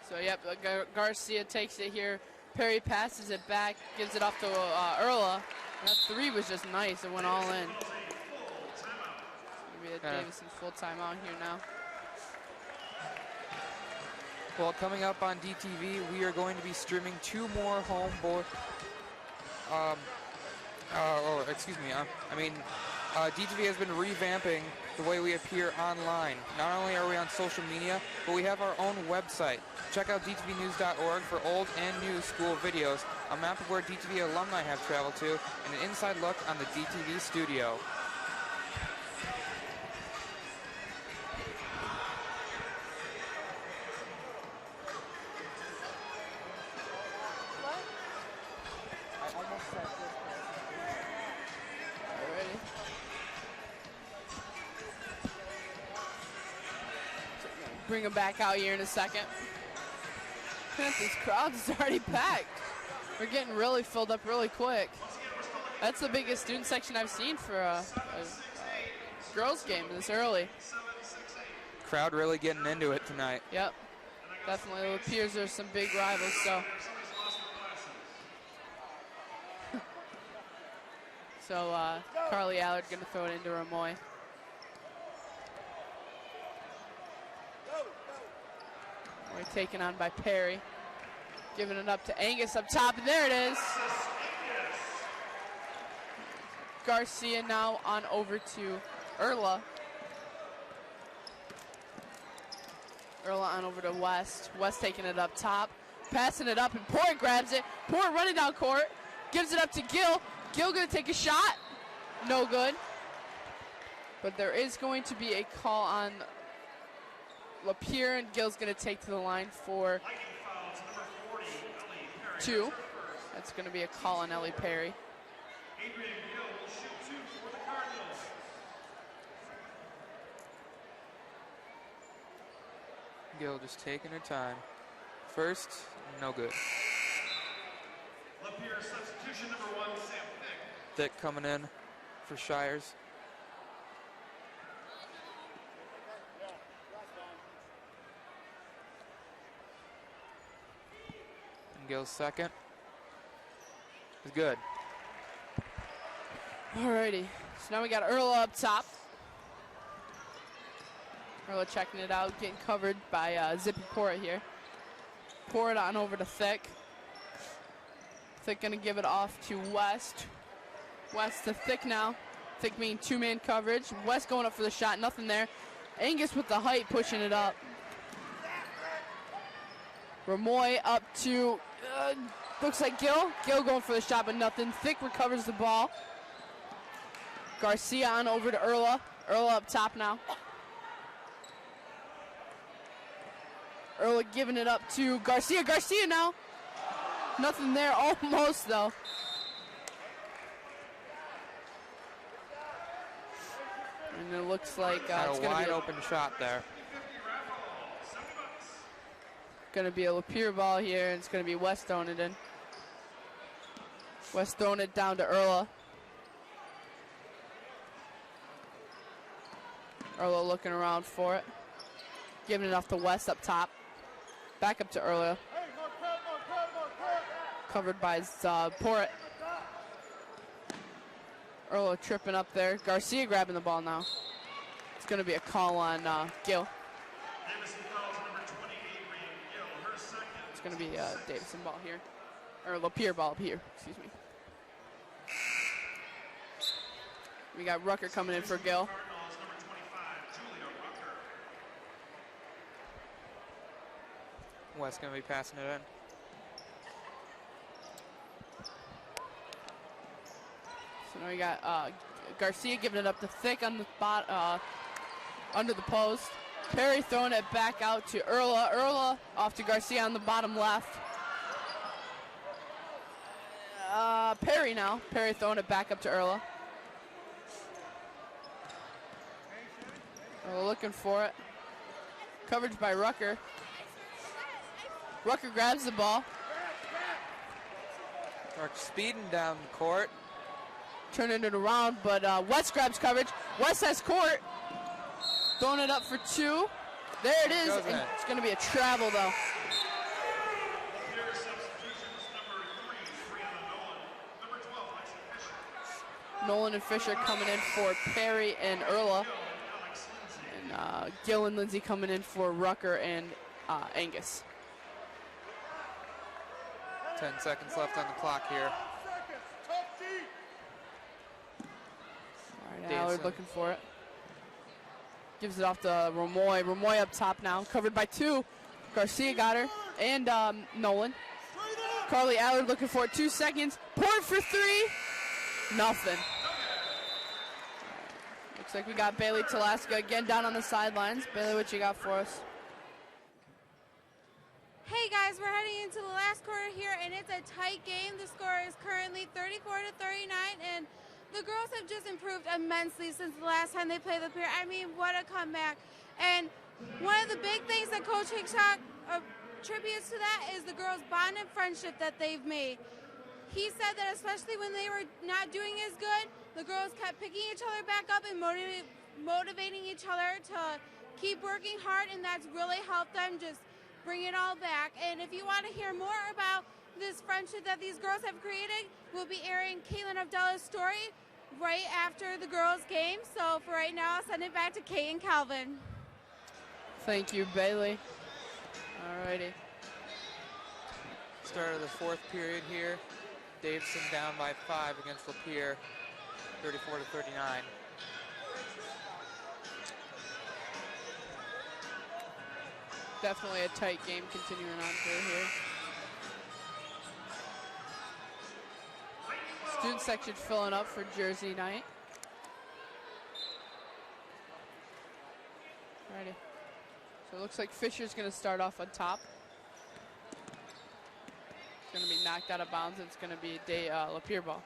So, yep, Garcia takes it here. Perry passes it back, gives it off to Erla. That three was just nice. It went all in. Maybe a Davison full timeout here now. Well, coming up on DTV, we are going to be streaming 2 more home board. DTV has been revamping the way we appear online. Not only are we on social media, but we have our own website. Check out dtvnews.org for old and new school videos, a map of where DTV alumni have traveled to, and an inside look on the DTV studio. Bring them back out here in a second. These crowds is already packed. We're getting really filled up really quick. That's the biggest student section I've seen for a girls game this early. Crowd really getting into it tonight. Yep, definitely. Lapeers are some big rivals, so. Carly Allard gonna throw it into Ramoy. We're taken on by Perry. Giving it up to Angus up top, and there it is. Garcia now on over to Erla. Erla on over to West. West taking it up top, passing it up, and Port grabs it. Port running down court, gives it up to Gil. Gil gonna take a shot. No good. But there is going to be a call on Lapeer, and Gil's going to take to the line for 2. That's going to be a call on Ellie Perry. Adrian Gill will shoot 2 for the Cardinals. Gil just taking her time. First, no good. Lapeer substitution number 1, Sam Thick. Thick coming in for Shires. Gil's second is good. Alrighty, so now we got Erla up top. Erla checking it out, getting covered by Zippy Port here. Port on over to Thick. Thick gonna give it off to West. West to Thick now. Thick being 2-man coverage. West going up for the shot, nothing there. Angus with the height pushing it up. Ramoy up to, looks like Gil. Gil going for the shot, but nothing. Thick recovers the ball. Garcia on over to Erla. Erla up top now. Erla giving it up to Garcia. Garcia now. Nothing there, almost though. And it looks like it's a going to wide be open shot there. Going to be a Lapeer ball here, and it's going to be West throwing it in. West throwing it down to Erla. Erla looking around for it. Giving it off to West up top. Back up to Erla. Covered by Port. Erla tripping up there. Garcia grabbing the ball now. It's going to be a call on Gil. Davison fouls number 28, It's going to be a Davison ball here. Or Lapeer ball here, excuse me. We got Rucker coming in for Gil. Cardinals, number 25, Julia Rucker. West going to be passing it in. So now we got Garcia giving it up to Thick on the spot, under the post. Perry throwing it back out to Erla. Erla off to Garcia on the bottom left. Perry now. Perry throwing it back up to Erla. Erla looking for it. Coverage by Rucker. Rucker grabs the ball. Rucker speeding down the court. Turning it around, but West grabs coverage. West has court. Throwing it up for two. There it is. And it's going to be a travel, though. Here substitutions, number 3, Brianna Nolan. Number 12, Lexi Fisher. Nolan and Fisher coming in for Perry and Erla. Alex Lindsay. And Gil and Lindsay coming in for Rucker and Angus. 10 seconds left on the clock here. Tough D. All right, Davison. Allard looking for it. Gives it off to Romoy. Romoy up top now, covered by two. Garcia got her, and Nolan. Carly Allard looking for it, 2 seconds. Port for three. Nothing. Looks like we got Bailey Talaska again down on the sidelines. Bailey, what you got for us? Hey guys, we're heading into the last quarter here, and it's a tight game. The score is currently 34-39, and the girls have just improved immensely since the last time they played Lapeer. I mean, what a comeback. And one of the big things that Coach Hickshot attributes to that is the girls' bond and friendship that they've made. He said that especially when they were not doing as good, the girls kept picking each other back up and motivating each other to keep working hard, and that's really helped them just bring it all back. And if you want to hear more about this friendship that these girls have created, we'll be airing Caitlin Abdullah's story right after the girls' game. So for right now, I'll send it back to Kate and Calvin. Thank you, Bailey. Alrighty. Start of the fourth period here. Davison down by 5 against Lapeer, 34-39. Definitely a tight game continuing on through here. Student section filling up for Jersey night. Alrighty. So it looks like Fisher's going to start off on top. It's going to be knocked out of bounds. It's going to be a Lapeer ball.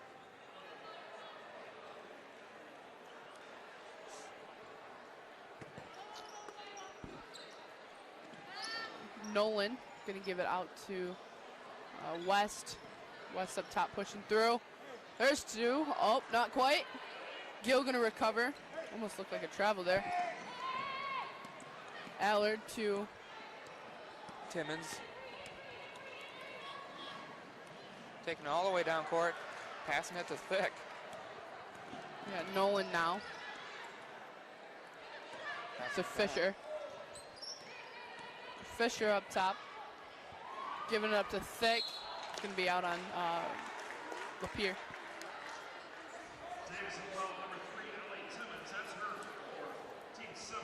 Nolan going to give it out to West. West up top pushing through. There's two. Oh, not quite. Gil going to recover. Almost looked like a travel there. Allard to Timmons. Taking it all the way down court. Passing it to Thick. We got Nolan now. To Fisher. Fisher up top. Giving it up to Thick. It's going to be out on Lapeer. Davison foul number 3, Ellie Timmons. That's her 4th. Team 7.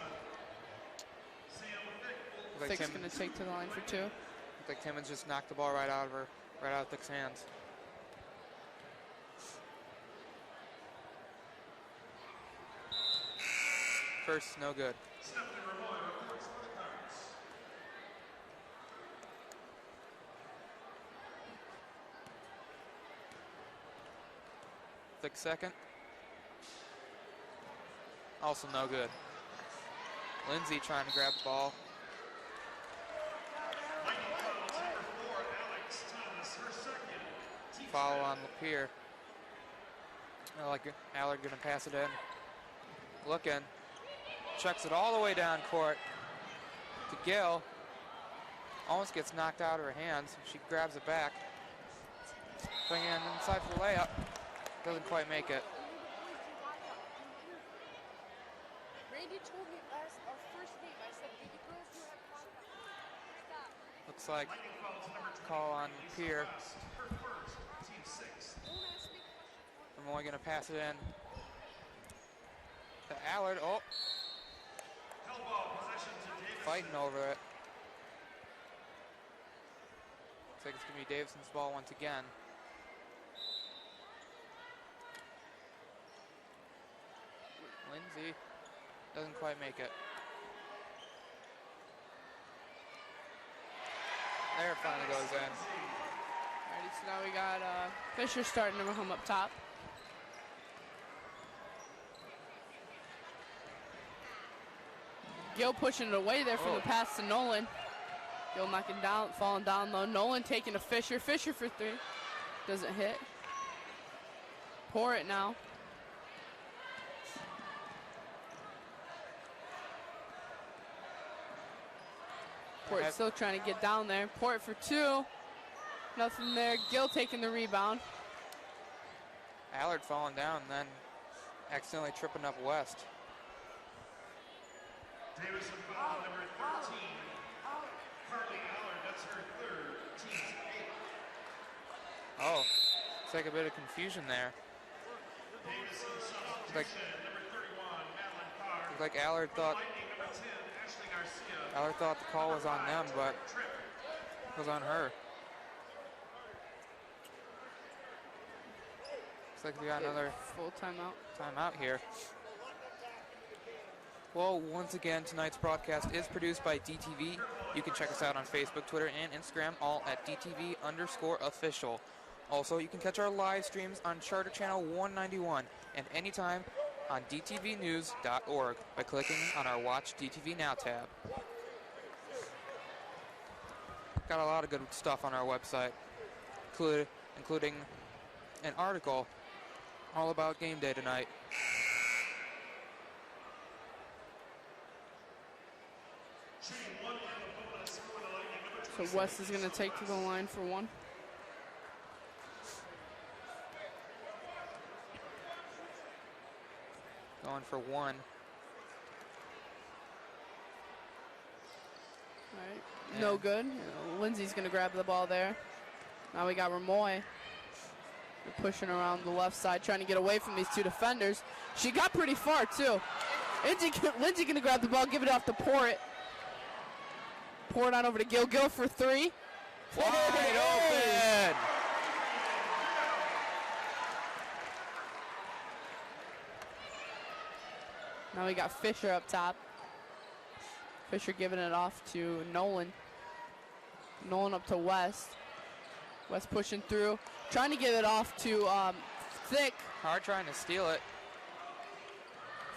Sam Thick. Thick's going to take to the line for two. Looked like Timmons just knocked the ball right out of Thick's hands. First, no good. Stephanie Romoy reports for the Cards. Thick second. Also no good. Lindsay trying to grab the ball. Michael Fouls, number 4, Alex Thomas, her 2nd. Team Foul 7. on Lapeer. Allard gonna pass it in. Looking. Chucks it all the way down court to Gil. Almost gets knocked out of her hands. She grabs it back. Putting it inside for the layup. Doesn't quite make it. Randy told me our first game, I said, the girls who have contact. Stop. Looks like call on Lapeer. Her first, team 6. Romoy going to pass it in to Allard. Oh, Held ball possession to Davison. fighting over it. Looks like it's going to be Davison's ball once again. Lindsay doesn't quite make it. There it finally goes in. Alrighty, so now we got Fisher starting to home up top. Gil pushing it away there for the pass to Nolan. Gil knocking down, falling down low. Nolan taking to Fisher. Fisher for 3. Doesn't hit. Pour it now. Port still trying to get down there. Port for 2. Nothing there. Gil taking the rebound. Allard falling down and then accidentally tripping up West. Davison foul number 13. Carly Allard, that's her third, team's 8. Oh, it's like a bit of confusion there. Davison substitution, Like- number 31, Madeline Carr. Looked like Allard thought Lightning number 10, Ashley Garcia. Allard thought the call was on them, but it was on her. Looks like we got another Full timeout. timeout here. Well, once again, tonight's broadcast is produced by DTV. You can check us out on Facebook, Twitter, and Instagram, all at DTV_official. Also, you can catch our live streams on Charter Channel 191 and anytime on dtvnews.org by clicking on our Watch DTV Now tab. Got a lot of good stuff on our website, including an article all about game day tonight. So West is going to take to the line for 1. Going for 1. All right. No good. Lindsay's going to grab the ball there. Now we got Ramoy. They're pushing around the left side, trying to get away from these 2 defenders. She got pretty far, too. Lindsay going to grab the ball, give it off to Port. Pour it on over to Gil. Gil for 3. Wide open! Now we got Fisher up top. Fisher giving it off to Nolan. Nolan up to West. West pushing through. Trying to give it off to Thick. Hard trying to steal it.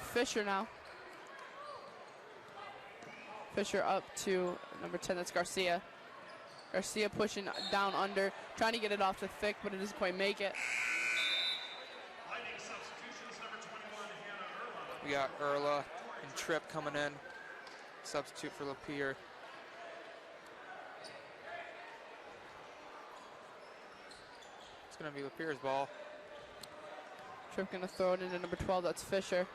Fisher now. Fisher up to number 10, that's Garcia. Garcia pushing down under, trying to get it off to Thick, but it doesn't quite make it. Lightning substitutions, number 21, Hannah Erla. We got Erla and Tripp coming in. Substitute for Lapeer. It's going to be Lapeer's ball. Tripp gonna throw it into number 12, that's Fisher.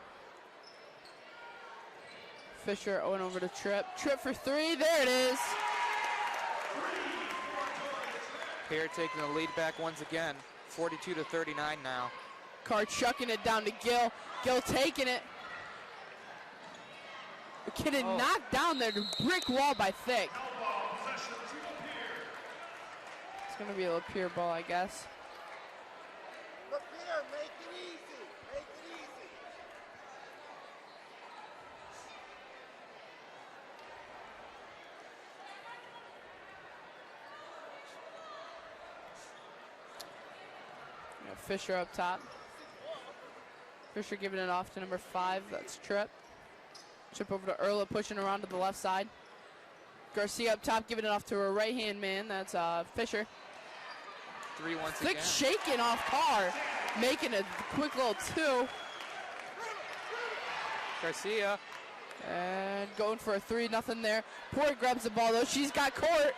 Fisher went over to Tripp. Tripp for 3, there it is. Lapeer taking the lead back once again. 42-39 now. Carr chucking it down to Gil. Gil taking it. Getting knocked down there to brick wall by Thick. Held ball possession to Lapeer. It's gonna be a Lapeer ball, I guess. Lapeer, make it easy. Make it easy. You know, Fisher up top. Fisher giving it off to number 5, that's Tripp. Tripp over to Erla, pushing around to the left side. Garcia up top, giving it off to her right-hand man, that's Fisher. 3 once Thick again. shaking off Carr, making a quick little 2. Garcia. And going for a 3, nothing there. Port grabs the ball though, she's got court.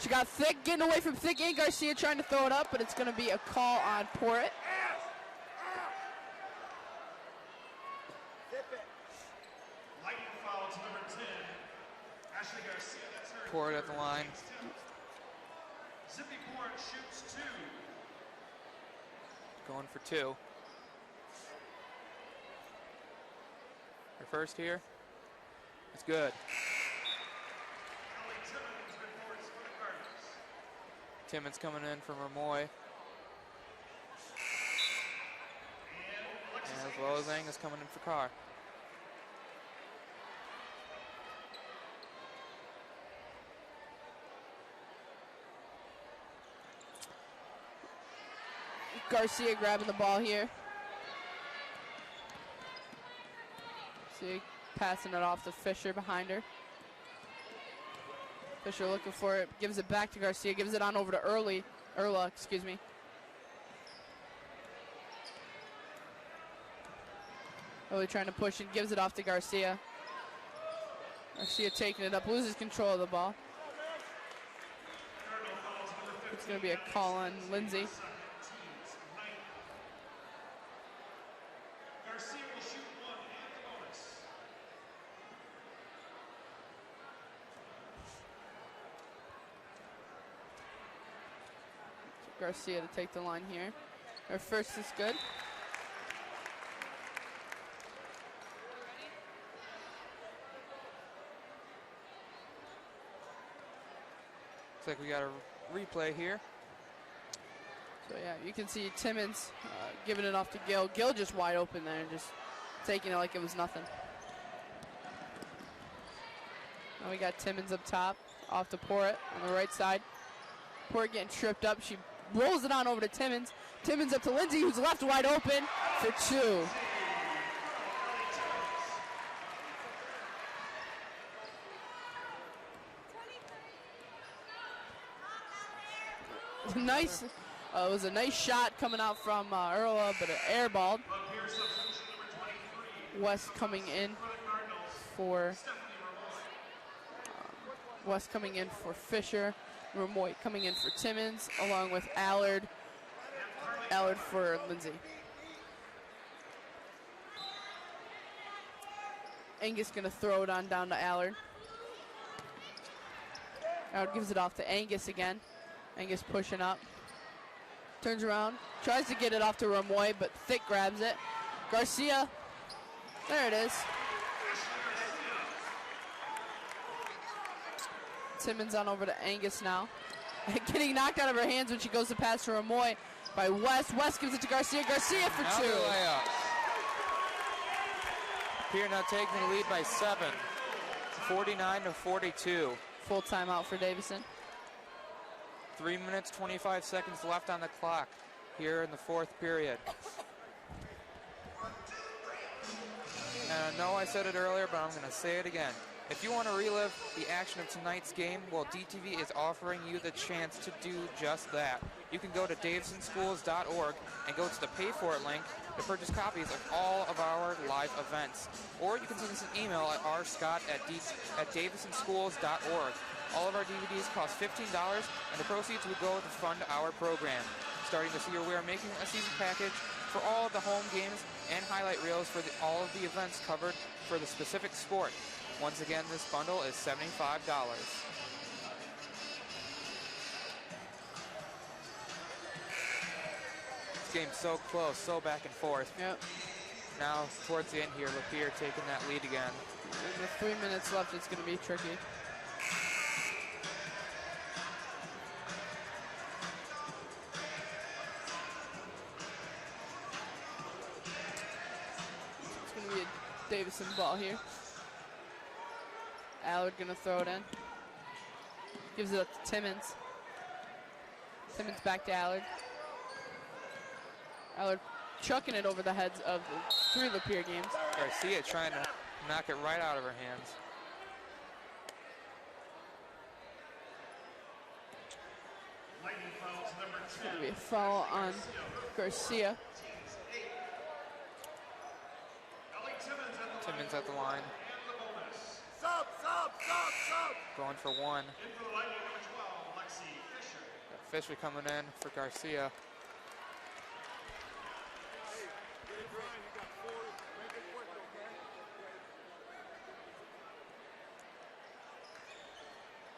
She got Thick, getting away from Thick and Garcia trying to throw it up, but it's gonna be a call on Port. Zip it. Lightning foul to number 10, Ashley Garcia, that's her Port at the line. Zippy Port shoots 2. Going for 2. Their first here. It's good. Ellie Timmons reports for the Cardinals. Timmons coming in from Ramoy. And As well as Angus coming in for Carr. Garcia grabbing the ball here. See, passing it off to Fisher behind her. Fisher looking for it, gives it back to Garcia, gives it on over to Erla, excuse me. Really trying to push and gives it off to Garcia. Garcia taking it up, loses control of the ball. It's going to be a call on Lindsay. Garcia will shoot 1 and the bonus. Garcia to take the line here. Her first is good. Looks like we got a replay here. So yeah, you can see Timmons giving it off to Gil. Gil just wide open there, just taking it like it was nothing. Now we got Timmons up top, off to Port on the right side. Port getting tripped up. She rolls it on over to Timmons. Timmons up to Lindsay, who's left wide open for 2. Nice. It was a nice shot coming out from Erla, but an airballed. Lapeer substitution number 23. West coming in for West coming in for Fisher. Ramoy coming in for Timmons, along with Allard. Allard for Lindsay. Angus gonna throw it on down to Allard. Allard gives it off to Angus again. Angus pushing up. Turns around, tries to get it off to Ramoy, but Thick grabs it. Garcia, there it is. Timmons on over to Angus now. Getting knocked out of her hands when she goes to pass to Ramoy by West. West gives it to Garcia. Garcia for Another 2. layup. Lapeer now taking the lead by 7. 49-42. Full timeout for Davison. 3 minutes, 25 seconds left on the clock here in the 4th period. And I know I said it earlier, but I'm going to say it again. If you want to relive the action of tonight's game, well, DTV is offering you the chance to do just that. You can go to davisonschools.org and go to the Pay For It link to purchase copies of all of our live events. Or you can send us an email at rscott@davisonschools.org. All of our DVDs cost $15, and the proceeds would go to fund our program. Starting this year, we are making a season package for all of the home games and highlight reels for all of the events covered for the specific sport. Once again, this bundle is $75. This game's so close, so back and forth. Yep. Now, towards the end here, Lapeer taking that lead again. With 3 minutes left, it's going to be tricky. It's going to be a Davison ball here. Allard going to throw it in. Gives it up to Timmons. Timmons back to Allard. Allard chucking it over the heads of the 3 Lapeer games. Garcia trying to knock it right out of her hands. Lightning foul to number 10. Going to be a foul on Garcia. Ellie Timmons at the Timmons at the line, and the bonus. Sub. going for 1. In for the Lightning number 12, Lexi Fisher. Fisher coming in for Garcia.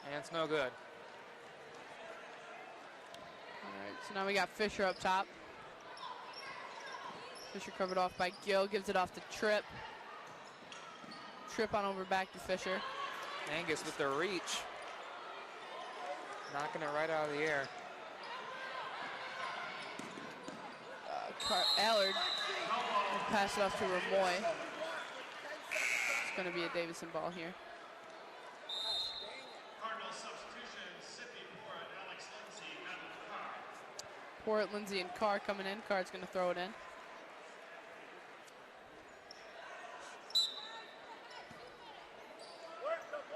And it's no good. All right, so now we got Fisher up top. Fisher covered off by Gill, gives it off to Tripp. Tripp on over back to Fisher. Angus with the reach. Knocking it right out of the air. Allard will pass it off to Ramoy. It's going to be a Davison ball here. Cardinals substitution, Sidney Porritt, Alex Lindsay, Madeline Carr. Porritt, Lindsay, and Carr coming in. Carr's going to throw it in.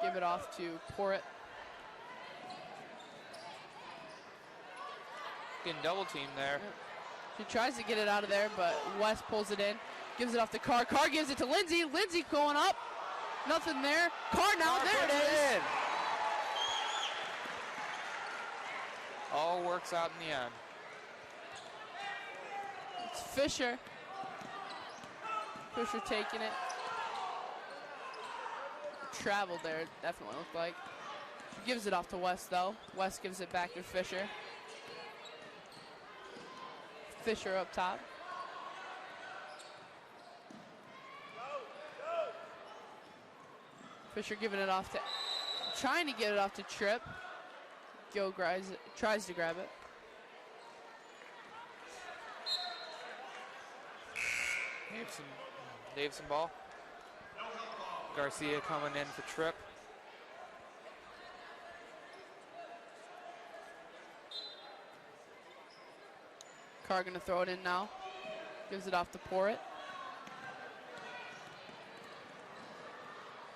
Give it off to Porritt. Getting double teamed there. Yep. He tries to get it out of there, but West pulls it in. Gives it off to Carr. Carr gives it to Lindsay. Lindsay going up. Nothing there. Carr now. There it is. All works out in the end. It's Fisher. Fisher taking it. Traveled there, it definitely looked like. She gives it off to West, though. West gives it back to Fisher. Fisher up top. Fisher giving it off to, trying to get it off to Tripp. Gill tries to grab it. Davison ball. Garcia coming in for Tripp. Carr gonna throw it in now. Gives it off to Porritt.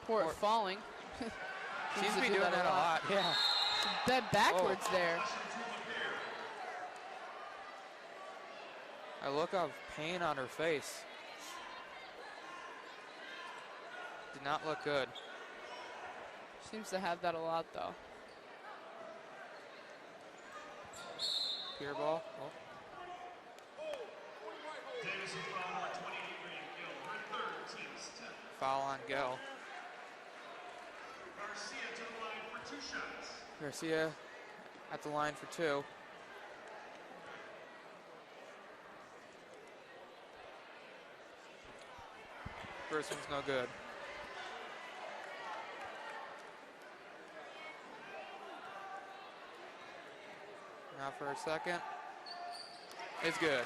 Porritt falling. Seems to be doing that a lot. Yeah. Dead backwards there. A look of pain on her face. Did not look good. Seems to have that a lot, though. Pier ball. Oh. Davison foul number 28, Gill. Her third, team's 10th. Foul on Gill. Garcia to the line for 2 shots. Garcia at the line for 2. First one's no good. Now for a second. It's good.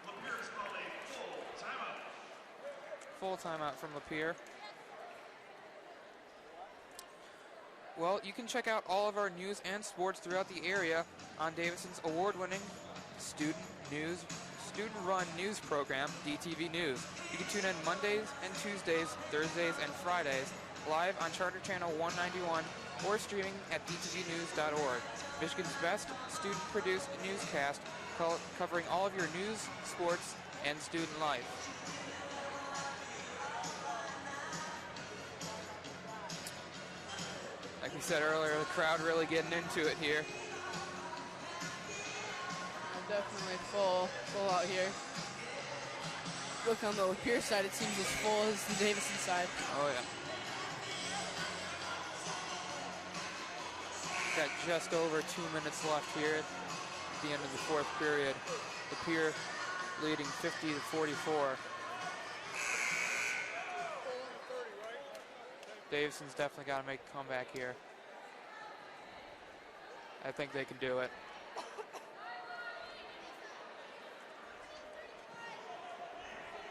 Lapeer's called a full timeout. Full timeout from Lapeer. Well, you can check out all of our news and sports throughout the area on Davison's award-winning student-run news program, DTV News. You can tune in Mondays and Tuesdays, Thursdays, and Fridays live on Charter Channel 191 or streaming at dtvnews.org. Michigan's best student-produced newscast covering all of your news, sports, and student life. Like we said earlier, the crowd really getting into it here. Definitely full out here. Look on the Lapeer side, it seems as full as the Davison side. Oh yeah. Got just over 2 minutes left here at the end of the 4th period. Lapeer leading 50-44. Davison's definitely got to make a comeback here. I think they can do it.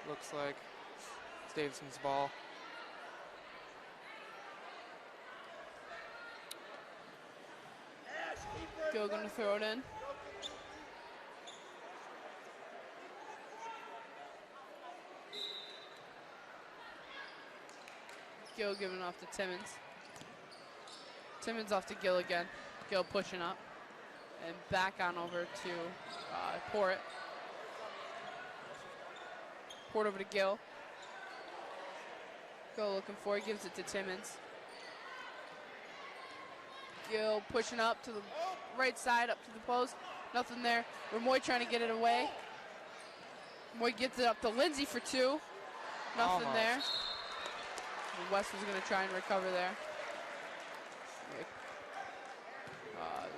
Looks like it's Davison's ball. Gill gonna throw it in. Gill giving off to Timmons. Timmons off to Gill again. Gill pushing up. And back on over to Porritt. Porritt over to Gill. Gill looking for it, gives it to Timmons. Gill pushing up to the right side, up to the post. Nothing there. Ramoy trying to get it away. Ramoy gets it up to Lindsay for 2. Nothing Almost. there. West was going to try and recover there.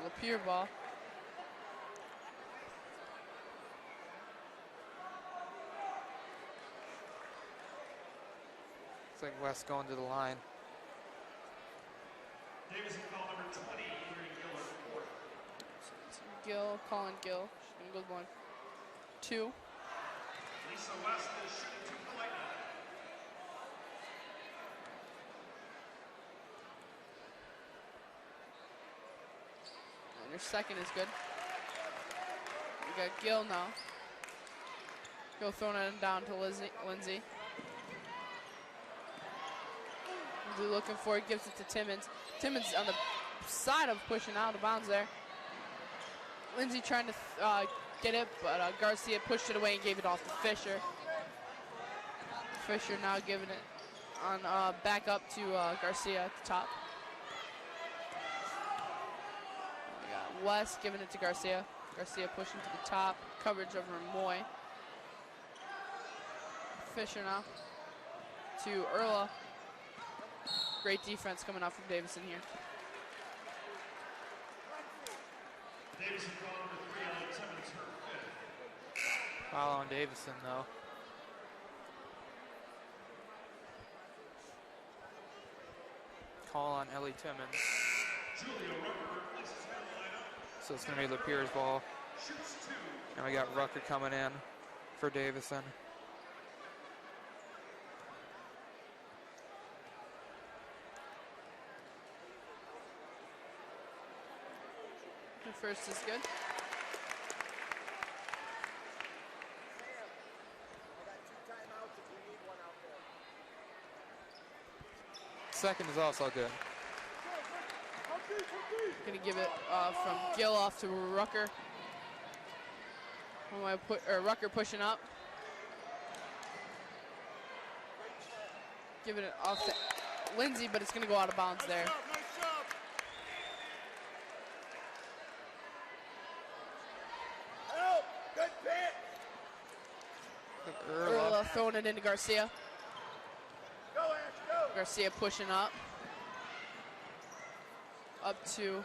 Lapeer ball. Looks like West going to the line. Davison call number 20, Adrian Gilrs, fourth. Gill, calling Gill. She's going to go 1, 2. Lisa West is shooting 2 for Lightning. And her second is good. We got Gill now. Gill throwing it down to Lindsay. Lindsay looking for it, gives it to Timmons. Timmons on the side of pushing out of bounds there. Lindsay trying to get it, but Garcia pushed it away and gave it off to Fisher. Fisher now giving it on back up to Garcia at the top. We got West giving it to Garcia. Garcia pushing to the top. Coverage over Moy. Fisher now to Erla. Great defense coming out from Davison here. Davison call number 3, Ellie Timmons, her fifth. Foul on Davison, though. Call on Ellie Timmons. Julia Rucker places her in the lineup. So it's going to be Lapeer's ball. Shoots 2. And we got Rucker coming in for Davison. The first is good. Second is also good. Gonna give it from Gill off to Rucker. Rucker pushing up. Giving it off to Lindsay, but it's gonna go out of bounds there. Help! Good pitch! Erla throwing it into Garcia. Go, Ash, go! Garcia pushing up. Up to,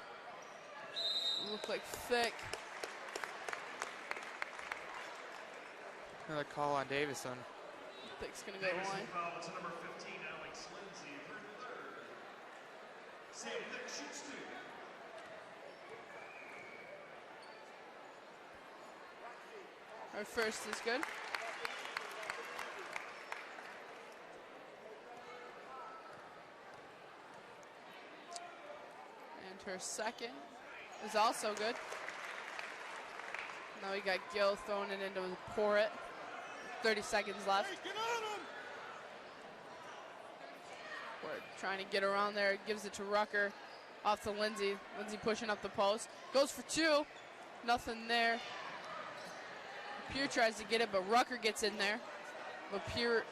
look like Thick. Another call on Davison. Thick's gonna go to the Davison line. foul to number 15, Alex Lindsay, her third. Sam Thick shoots 2. Our first is good. And her second is also good. Now we got Gill throwing it into Porritt. 30 seconds left. Hey, get on him! We're trying to get around there. Gives it to Rucker. Off to Lindsay. Lindsay pushing up the post. Goes for 2. Nothing there. Lapeer tries to get it, but Rucker gets in there. Lapeer,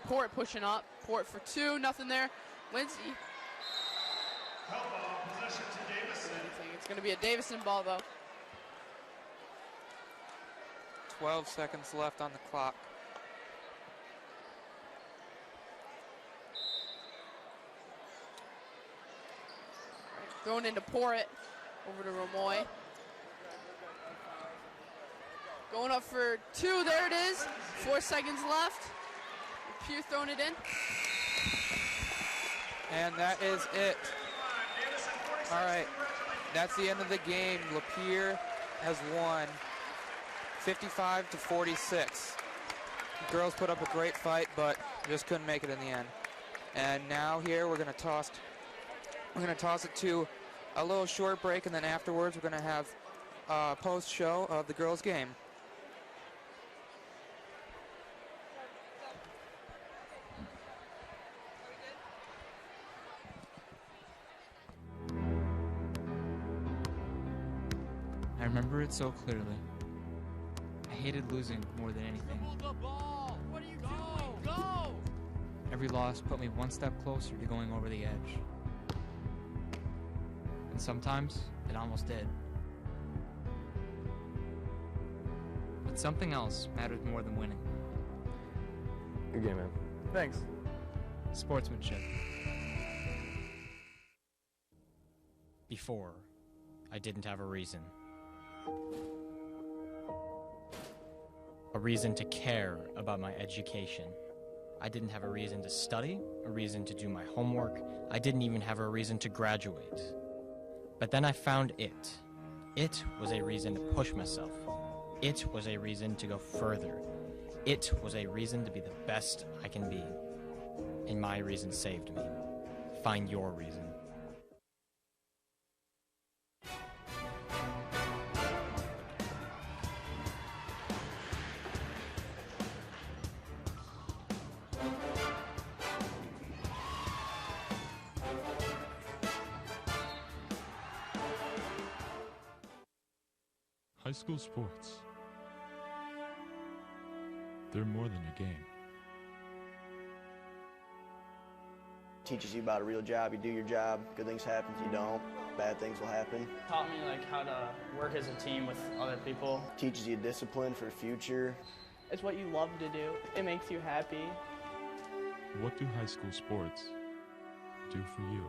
Porritt pushing up. Porritt for 2. Nothing there. Lindsay. Help ball, possession to Davison. It's going to be a Davison ball, though. 12 seconds left on the clock. Thrown into Porritt. Over to Ramoy. Going up for 2. There it is. 4 seconds left. Lapeer throwing it in. And that is it. All right, that's the end of the game. Lapeer has won 55-46. The girls put up a great fight, but just couldn't make it in the end. And now here we're gonna toss it to a little short break, and then afterwards we're gonna have a post show of the girls' game. I remember it so clearly. I hated losing more than anything. The ball! What are you doing? Go! Every loss put me one step closer to going over the edge. And sometimes it almost did. But something else mattered more than winning. Good game, man. Thanks. Sportsmanship. Before I didn't have a reason. A reason to care about my education. I didn't have a reason to study, a reason to do my homework. I didn't even have a reason to graduate. But then I found it. It was a reason to push myself. It was a reason to go further. It was a reason to be the best I can be. And my reason saved me. Find your reason. High school sports. They're more than a game. Teaches you about a real job. You do your job, good things happen, you don't, bad things will happen. Taught me how to work as a team with other people. Teaches you discipline for the future. It's what you love to do. It makes you happy. What do high school sports do for you?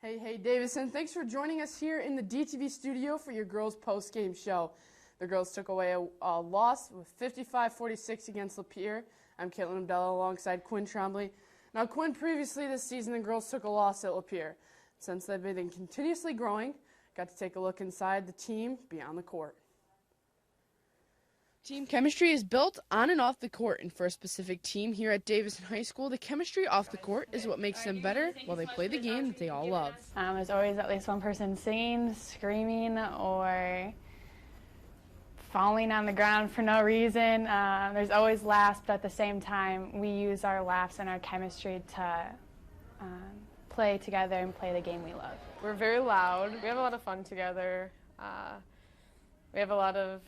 Hey, Davison, thanks for joining us here in the DTV studio for your girls' post-game show. The girls took away a loss with 55-46 against Lapeer. I'm Caitlin Abdallah alongside Quinn Trombley. Now, Quinn, previously this season, the girls took a loss at Lapeer. Since they've been continuously growing, got to take a look inside the team beyond the court. Team chemistry is built on and off the court, and for a specific team here at Davison High School, the chemistry off the court is what makes them better while they play the game that they all love. There's always at least one person singing, screaming, or falling on the ground for no reason. There's always laughs, but at the same time, we use our laughs and our chemistry to play together and play the game we love. We're very loud. We have a lot of fun together. We have a lot of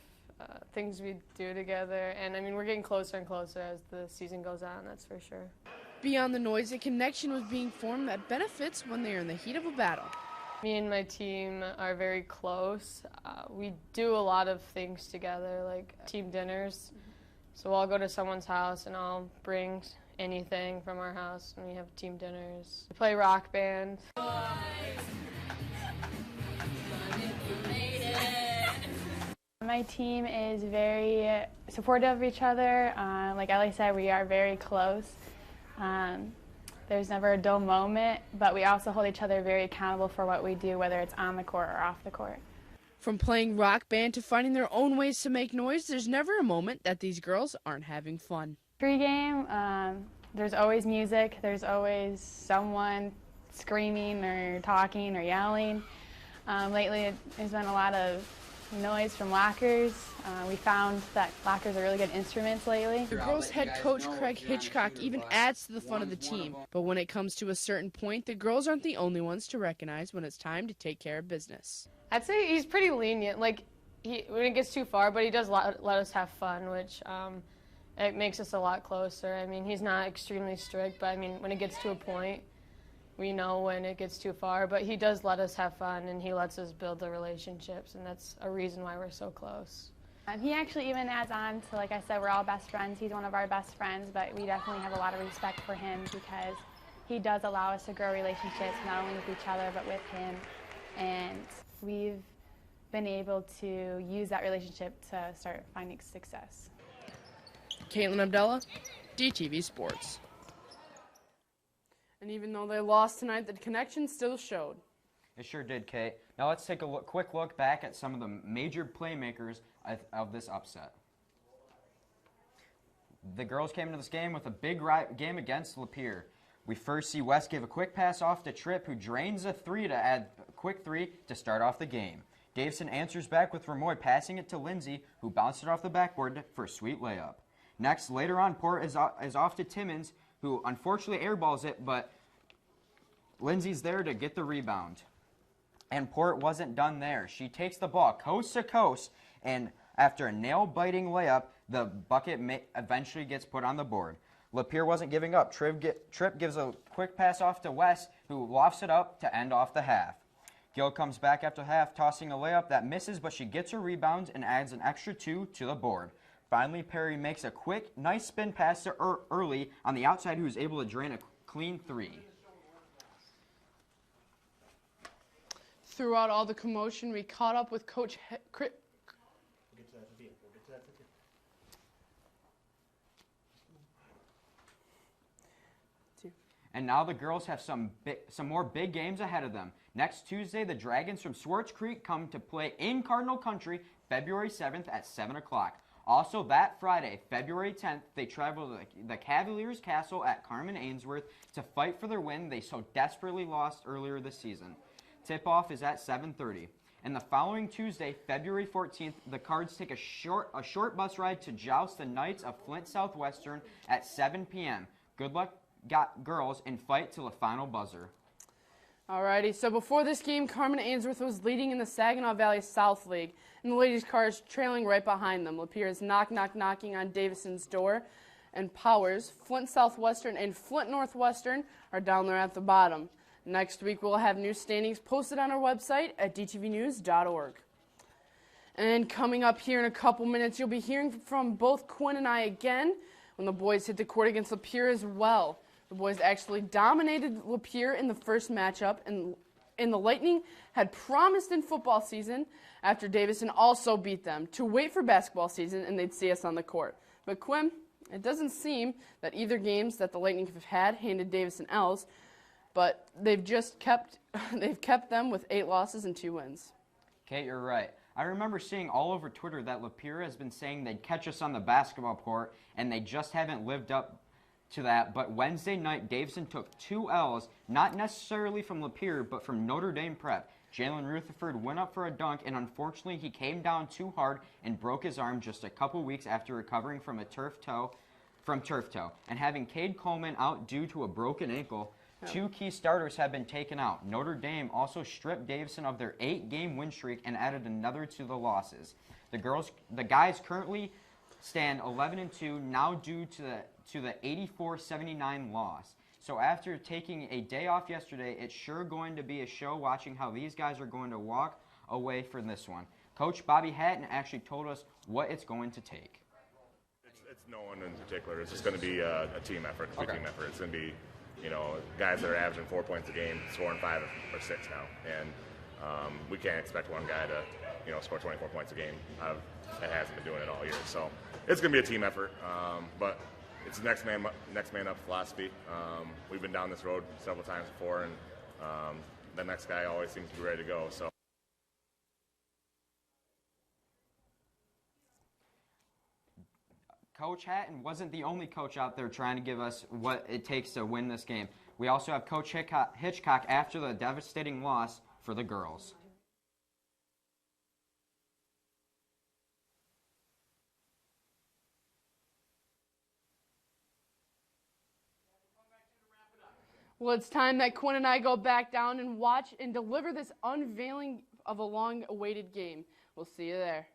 things we do together, and I mean, we're getting closer and closer as the season goes on, that's for sure. Beyond the noise, a connection was being formed that benefits when they are in the heat of a battle. Me and my team are very close. We do a lot of things together, like team dinners. So we'll all go to someone's house and I'll bring anything from our house, and we have team dinners. We play rock band. My team is very supportive of each other. Like Ellie said, we are very close. There's never a dull moment, but we also hold each other very accountable for what we do, whether it's on the court or off the court. From playing rock band to finding their own ways to make noise, there's never a moment that these girls aren't having fun. Pre-game, there's always music. There's always someone screaming or talking or yelling. Lately, there's been a lot of noise from lockers. We found that lockers are really good instruments lately. The girls' head coach, Craig Hitchcock, even adds to the fun of the team. But when it comes to a certain point, the girls aren't the only ones to recognize when it's time to take care of business. I'd say he's pretty lenient. Like, when it gets too far, but he does let us have fun, which it makes us a lot closer. I mean, he's not extremely strict, but I mean, when it gets to a point, we know when it gets too far, but he does let us have fun, and he lets us build the relationships, and that's a reason why we're so close. He actually even adds on to, like I said, we're all best friends. He's one of our best friends, but we definitely have a lot of respect for him because he does allow us to grow relationships, not only with each other, but with him, and we've been able to use that relationship to start finding success. Caitlin Abdullah, DTV Sports. And even though they lost tonight, the connection still showed. It sure did, Kate. Now let's take a quick look back at some of the major playmakers of this upset. The girls came into this game with a big game against Lapeer. We first see West give a quick pass off to Tripp, who drains a three to add a quick three to start off the game. Davison answers back with Ramoy passing it to Lindsay, who bounced it off the backboard for a sweet layup. Next, later on, Port is off to Timmons, who unfortunately airballs it, but Lindsay's there to get the rebound. And Port wasn't done there. She takes the ball coast to coast, and after a nail-biting layup, the bucket eventually gets put on the board. Lapeer wasn't giving up. Tripp gives a quick pass off to West, who lofts it up to end off the half. Gill comes back after half, tossing a layup that misses, but she gets her rebound and adds an extra 2 to the board. Finally, Perry makes a quick, nice spin pass to Early on the outside, who's able to drain a clean 3. Throughout all the commotion, we caught up with Coach And now the girls have some more big games ahead of them. Next Tuesday, the Dragons from Swartz Creek come to play in Cardinal Country, February 7th at 7 o'clock. Also that Friday, February 10th, they travel to the Cavaliers Castle at Carmen Ainsworth to fight for their win they so desperately lost earlier this season. Tip-off is at 7:30. And the following Tuesday, February 14th, the Cards take a short bus ride to joust the Knights of Flint Southwestern at 7 p.m. Good luck, girls, and fight till the final buzzer. Alrighty, so before this game, Carmen Ainsworth was leading in the Saginaw Valley South League, and the ladies' cars trailing right behind them. Lapeer is knocking on Davison's door, and Powers, Flint Southwestern, and Flint Northwestern are down there at the bottom. Next week, we'll have new standings posted on our website at dtvnews.org. And coming up here in a couple minutes, you'll be hearing from both Quinn and I again when the boys hit the court against Lapeer as well. The boys actually dominated Lapeer in the first matchup, and the Lightning had promised in football season, after Davison also beat them, to wait for basketball season and they'd see us on the court. But Quinn, it doesn't seem that either games that the Lightning have had handed Davison L's, but they've kept them with 8 losses and 2 wins. Kate, you're right. I remember seeing all over Twitter that Lapeer has been saying they'd catch us on the basketball court, and they just haven't lived up to that. But Wednesday night, Davison took 2 L's, not necessarily from Lapeer, but from Notre Dame Prep. Jalen Rutherford went up for a dunk, and unfortunately he came down too hard and broke his arm just a couple weeks after recovering from turf toe, and having Cade Coleman out due to a broken ankle. 2 key starters have been taken out. Notre Dame also stripped Davison of their 8-game win streak and added another to the losses. The guys currently stand 11-2, now due to the 84-79 loss. So after taking a day off yesterday, it's sure going to be a show watching how these guys are going to walk away from this one. Coach Bobby Hatton actually told us what it's going to take. It's no one in particular. It's just going to be a team effort, team effort. It's going to be, guys that are averaging 4 points a game, scoring 5 or 6 now. And We can't expect one guy to, score 24 points a game. That hasn't been doing it all year. So it's going to be a team effort, but it's next man up philosophy. We've been down this road several times before, and the next guy always seems to be ready to go. So. Coach Hatton wasn't the only coach out there trying to give us what it takes to win this game. We also have Coach Hitchcock after the devastating loss for the girls. Well, it's time that Quinn and I go back down and watch and deliver this unveiling of a long-awaited game. We'll see you there.